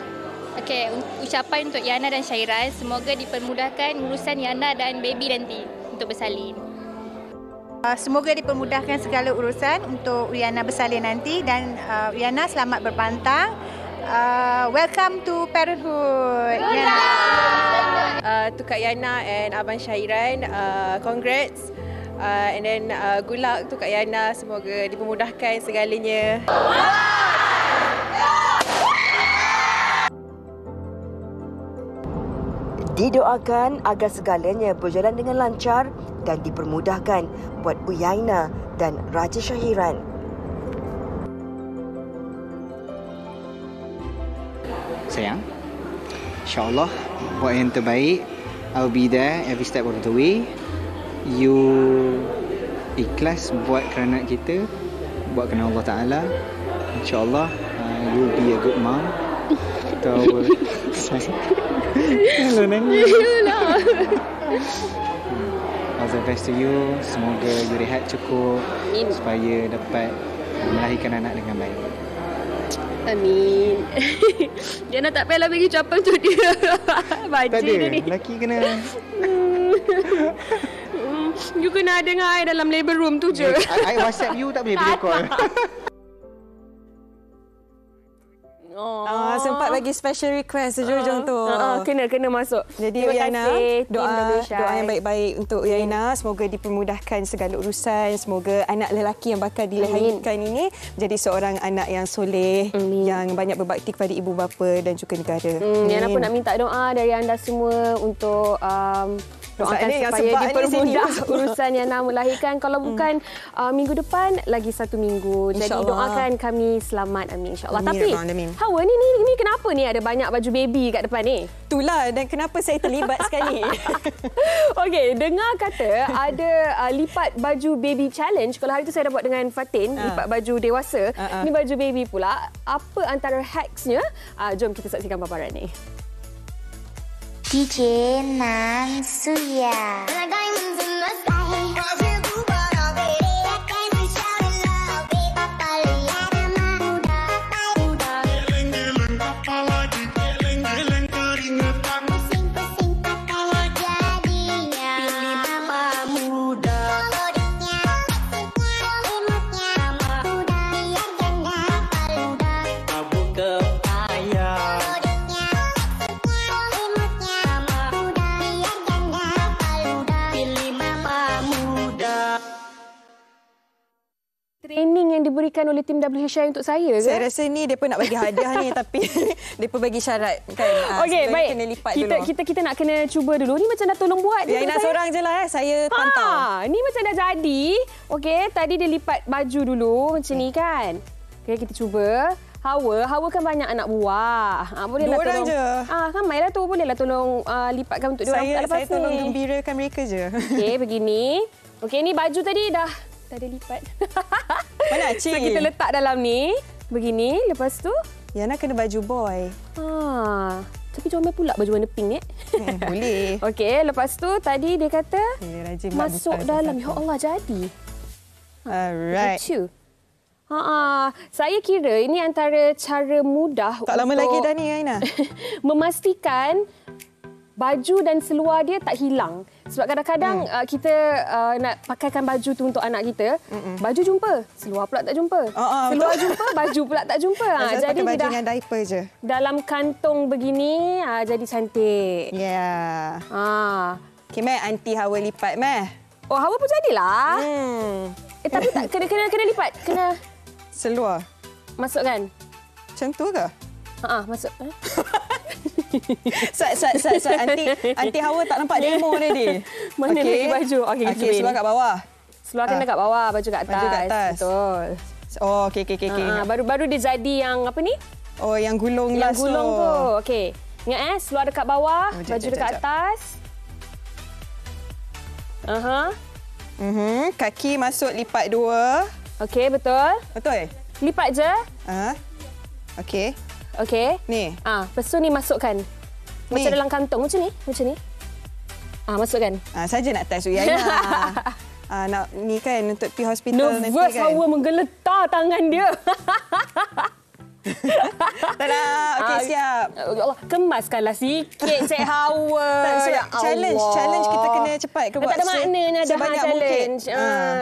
Speaker 20: Okey, ucapan untuk Yana dan Syairan, semoga dipermudahkan urusan Yana dan baby nanti untuk bersalin.
Speaker 21: Semoga dipermudahkan segala urusan untuk Uyana bersalin nanti dan Uyana selamat berpantang. Welcome to parenthood.
Speaker 22: To Kak Yana and Abang Syairan, congrats. And then good luck to Kak Yana, semoga dipermudahkan segalanya.
Speaker 1: Didoakan agar segalanya berjalan dengan lancar dan dipermudahkan buat Uyaina dan Raja Syahiran.
Speaker 17: Sayang, insyaAllah buat yang terbaik. I'll be there every step of the way. You ikhlas buat kerana kita, buat kerana Allah Ta'ala. InsyaAllah you'll be a good mom. Hello, nangis. All the best to you. Semoga you rehat cukup supaya dapat melahirkan anak dengan baik.
Speaker 4: Amin. Jana tak payahlah bagi ucapan untuk dia. Baca dia ni.
Speaker 17: Lelaki kena.
Speaker 4: You kena dengar I dalam labor room tu je.
Speaker 17: I WhatsApp you tak boleh video call.
Speaker 6: Sempat bagi special request sejujurnya tu.
Speaker 4: Kena masuk.
Speaker 6: Jadi Uyana, doa yang baik-baik untuk Uyana. Semoga dipermudahkan segala urusan. Semoga anak lelaki yang bakal dilahirkan ini jadi seorang anak yang soleh, yang banyak berbakti kepada ibu bapa dan juga negara.
Speaker 4: Yana pun nak minta doa dari anda semua untuk doakan supaya dipermudah urusan Yana melahirkan. Kalau bukan minggu depan, lagi 1 minggu. Jadi doakan kami selamat, amin, insyaAllah. Tapi Hawa, ni kenapa ni ada banyak baju baby kat depan ni?
Speaker 6: Itulah, dan kenapa saya terlibat sekali.
Speaker 4: Okey, dengar kata ada lipat baju baby challenge. Kalau hari tu saya dah buat dengan Fatin, lipat baju dewasa. Ni baju baby pula. Apa antara hacksnya? Jom kita saksikan paparan ni.
Speaker 5: DJ Nan Suya.
Speaker 4: Training yang diberikan oleh tim WHI untuk saya ke?
Speaker 6: Saya rasa ni dia pun nak bagi hadiah ni, tapi dia pun bagi syarat kan.
Speaker 4: Okey, baik.
Speaker 6: Kena lipat
Speaker 4: kita nak kena cuba dulu. Ni macam dah tolong buat je.
Speaker 6: Yana seorang je lah saya pantau.
Speaker 4: Ni macam dah jadi. Okey, tadi dia lipat baju dulu macam ni kan. Okey, kita cuba. Hawa kan banyak anak buah. Bolehlah
Speaker 6: tolong.
Speaker 4: Dua orang je. Ramailah tu, bolehlah tolong lipatkan untuk dia orang lepas ni.
Speaker 6: Saya tolong gembirakan mereka je.
Speaker 4: Okey, begini. Okey, ni baju tadi dah ada lipat.
Speaker 6: Mana Cik?
Speaker 4: So, kita letak dalam ni. Begini. Lepas tu
Speaker 6: Yana kena baju boy.
Speaker 4: Tapi comel pula baju warna pink
Speaker 6: boleh.
Speaker 4: Okey, lepas tu tadi dia kata masuk dalam. Ya Allah, jadi.
Speaker 6: Alright.
Speaker 4: Lucu. Saya kira ini antara cara mudah
Speaker 6: tak lama lagi dah ni Aina.
Speaker 4: Memastikan baju dan seluar dia tak hilang. Sebab kadang-kadang kita nak pakaikan baju tu untuk anak kita, baju jumpa, seluar pula tak jumpa. Seluar jumpa, baju pula tak jumpa.
Speaker 6: Jadi baju dengan diaper je.
Speaker 4: Dalam kantong begini, jadi cantik.
Speaker 6: Ya. Okay, Mek, Aunty Hawa lipat, Mek.
Speaker 4: Oh, Hawa pun jadilah. Tapi tak kena lipat. Kena
Speaker 6: seluar.
Speaker 4: Masukkan.
Speaker 6: Macam tu ke?
Speaker 4: Masuk.
Speaker 6: Aunty Hawa tak nampak demo tadi.
Speaker 4: Mana lagi baju? Okey,
Speaker 6: seluar kat bawah.
Speaker 4: Seluar kena kat bawah, baju kat atas.
Speaker 6: Baju kat atas.
Speaker 4: Betul.
Speaker 6: Oh, okey.
Speaker 4: Baru dia jadi yang apa ni?
Speaker 6: Oh, yang gulung lah.
Speaker 4: Yang gulung tu. Okey. Ingat seluar dekat bawah, baju dekat atas.
Speaker 6: Kaki masuk lipat 2.
Speaker 4: Okey, betul.
Speaker 6: Betul?
Speaker 4: Lipat je.
Speaker 6: Okey.
Speaker 4: Okey.
Speaker 6: Ni.
Speaker 4: Lepas tu ni masukkan. Macam dalam kantong macam ni. Masukkan.
Speaker 6: Saja nak test Uyana. Nak ni kan untuk pergi hospital nanti kan.
Speaker 4: Nervous Hawa menggeletar tangan dia.
Speaker 6: Tak nak. Okey, siap.
Speaker 4: Ya Allah, kemaskanlah sikit Cik Hawa. Ya
Speaker 6: Challenge kita kena cepat ke buat.
Speaker 4: Tak ada maknanya dah challenge.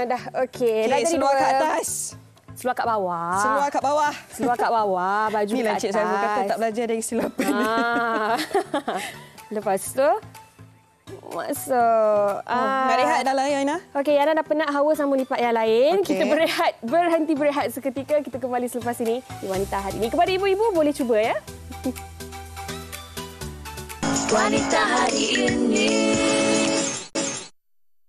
Speaker 4: Dah okey.
Speaker 6: Dah jadi seluar kat atas.
Speaker 4: Seluar kat bawah.
Speaker 6: Seluar kat bawah.
Speaker 4: Baju kat atas.
Speaker 6: Cik Saiful kata tak belajar dari kesilapan. Lepas tu masuk. Nak rehat dah lah, Yana.
Speaker 4: Okey, Yana dah penat, Hawa sama lipat yang lain. Kita berhenti berehat seketika. Kita kembali selepas ini di Wanita Hari Ini. Kepada ibu-ibu, boleh cuba ya.
Speaker 5: Wanita Hari Ini.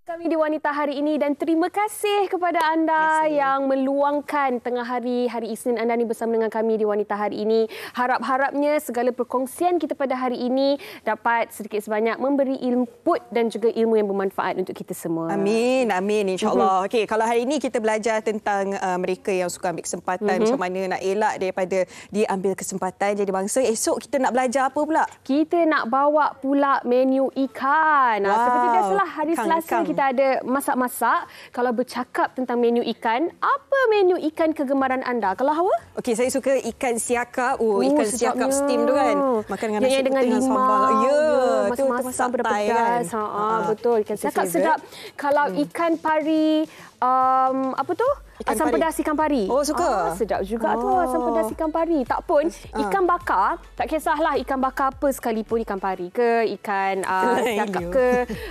Speaker 4: Kami di Wanita Hari Ini dan terima kasih kepada anda yang meluangkan tengah hari Isnin anda ni bersama dengan kami di Wanita Hari Ini. Harap-harapnya segala perkongsian kita pada hari ini dapat sedikit sebanyak memberi input dan juga ilmu yang bermanfaat untuk kita semua.
Speaker 6: Amin, insya-Allah. Okey, kalau hari ini kita belajar tentang mereka yang suka ambil kesempatan, macam mana nak elak daripada diambil kesempatan jadi bangsa. Esok kita nak belajar apa pula?
Speaker 4: Kita nak bawa pula menu ikan. Seperti biasalah hari Selasa kita ada masak-masak. Kalau bercakap tentang menu ikan, apa menu ikan kegemaran anda? Kalau Hawa?
Speaker 6: Okey, saya suka ikan siakap. Ikan siakap steam tu kan. Makan dengan nasi
Speaker 4: dengan
Speaker 6: putih
Speaker 4: sambal.
Speaker 6: masak
Speaker 4: pedas. Betul, ikan siakap sedap. Kalau ikan pari, apa tu? Asam pedas ikan pari.
Speaker 6: Suka.
Speaker 4: Sedap juga tu asam pedas ikan pari. Tak pun ikan bakar, tak kisahlah ikan bakar apa sekalipun, ikan pari ke, ikan siakap ke,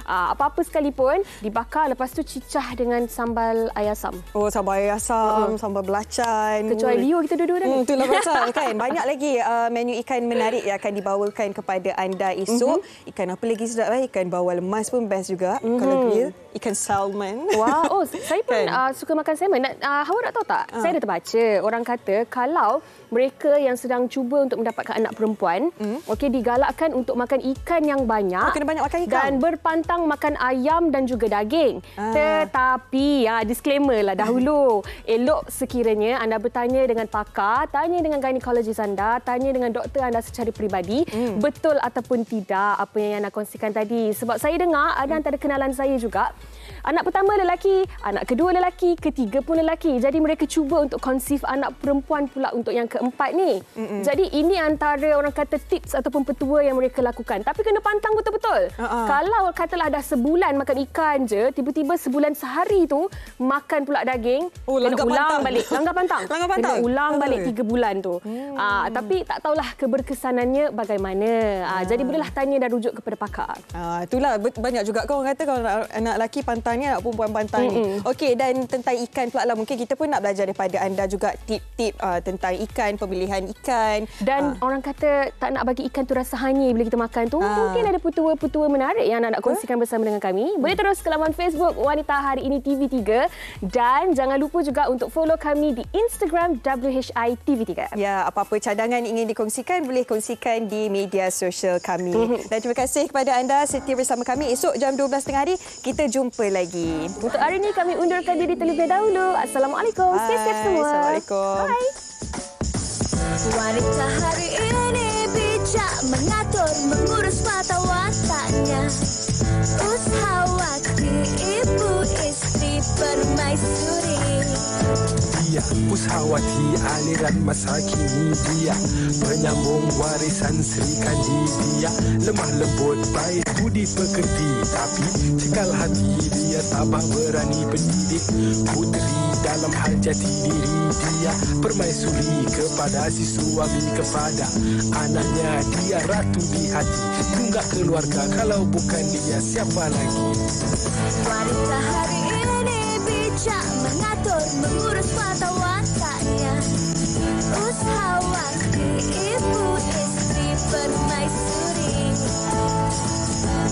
Speaker 4: apa-apa sekalipun dibakar, lepas tu cicah dengan sambal air asam.
Speaker 6: Sambal air asam, sambal belacan.
Speaker 4: Kecuali Leo kita dua-dua dah.
Speaker 6: Itulah pasal kan. Banyak lagi menu ikan menarik yang akan dibawakan kepada anda esok. Ikan apa lagi sedap? Ikan bawal lemas pun best juga kalau grill. Ikan salmon.
Speaker 4: Wah, saya pun suka makan salmon. Hawa nak tahu tak? Saya ada terbaca. Orang kata kalau mereka yang sedang cuba untuk mendapatkan anak perempuan, digalakkan untuk makan ikan yang banyak.
Speaker 6: Kena banyak makan ikan.
Speaker 4: Dan berpantang makan ayam dan juga daging. Tetapi, disclaimer lah dahulu. Elok sekiranya anda bertanya dengan pakar, tanya dengan gynecologist anda, tanya dengan doktor anda secara peribadi, betul ataupun tidak apa yang anda kongsikan tadi. Sebab saya dengar ada antara kenalan saya juga, anak pertama lelaki, anak kedua lelaki, ketiga pun lelaki. Jadi mereka cuba untuk conceive anak perempuan pula untuk yang keempat ni. Jadi ini antara orang kata tips ataupun petua yang mereka lakukan. Tapi kena pantang betul-betul. Kalau katalah dah sebulan makan ikan je, tiba-tiba sebulan sehari tu makan pula daging, kena ulang balik. Langgar pantang. Kena ulang balik 3 bulan tu. Tapi tak tahulah keberkesanannya bagaimana. Jadi bolehlah tanya dan rujuk kepada pakar.
Speaker 6: Itulah banyak juga kau orang kata kalau anak lelaki pantang ni, anak perempuan pantang ni. Okey, dan tentang ikan pula lah, mungkin kita pun nak belajar daripada anda juga tip-tip tentang ikan, pemilihan ikan.
Speaker 4: Dan orang kata tak nak bagi ikan tu rasa hanyir bila kita makan tu. Mungkin ada petua-petua menarik yang nak kongsikan bersama dengan kami. Boleh terus ke laman Facebook Wanita Hari Ini TV3 dan jangan lupa juga untuk follow kami di Instagram WHI TV3.
Speaker 6: Ya, apa-apa cadangan ingin dikongsikan boleh kongsikan di media sosial kami. Dan terima kasih kepada anda setia bersama kami. Esok jam 12.30 hari kita jumpa lagi.
Speaker 4: Untuk hari ini kami undurkan diri terlebih dahulu. Assalamualaikum. Stay safe semua.
Speaker 6: Assalamualaikum.
Speaker 4: Bye.
Speaker 5: Wanita hari ini bijak mengatur, mengurus mata wataknya. Ushawati, ibu istri permaisuri.
Speaker 7: Dia Ushawati, aliran masa kini dia penyambung warisan Sri Kandi. Dia lemah lembut, baik budi pekerti, tapi cekal hati dia tabah berani pendidik putri dalam hal jati diri. Dia permaisuri kepada si suami, kepada anaknya. Dia ratu di hati, tunggak keluarga. Kalau bukan dia, siapa lagi?
Speaker 5: Wanita hari ini bijak mengatur, mengurus mata wataknya. Ushawati, ibu istri permaisuri.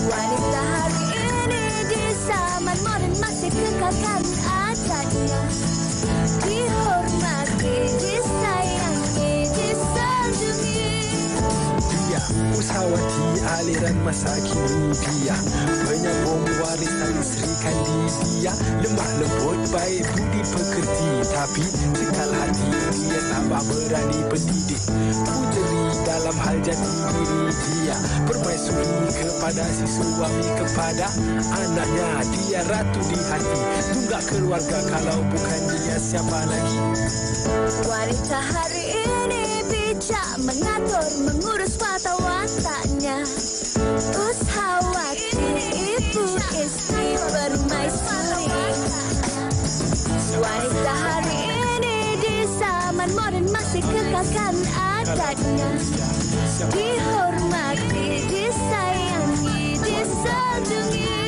Speaker 5: Wanita hari ini di zaman modern masih kekalkan adatnya. Dihormati, disayangi, disanjungi.
Speaker 7: Dia usahawan aliran masa kini dia penyambung warisan Sri Kandidia. Lemah lembut baik budi pekerti, tapi cekal hati dia tambah berani pendidik. Puteri dalam hal jati diri dia, permaisuri kepada si suami, kepada anaknya. Dia ratu di hati, tunggak keluarga, kalau bukan dia siapa lagi?
Speaker 5: Wanita hari ini bijak mengatur, mengurus watak-wataknya. Ushawati, ibu istri, permaisuri. Wanita hari ini di zaman modern masih kekalkan adatnya. Dihormati, disayangi, disanjungi.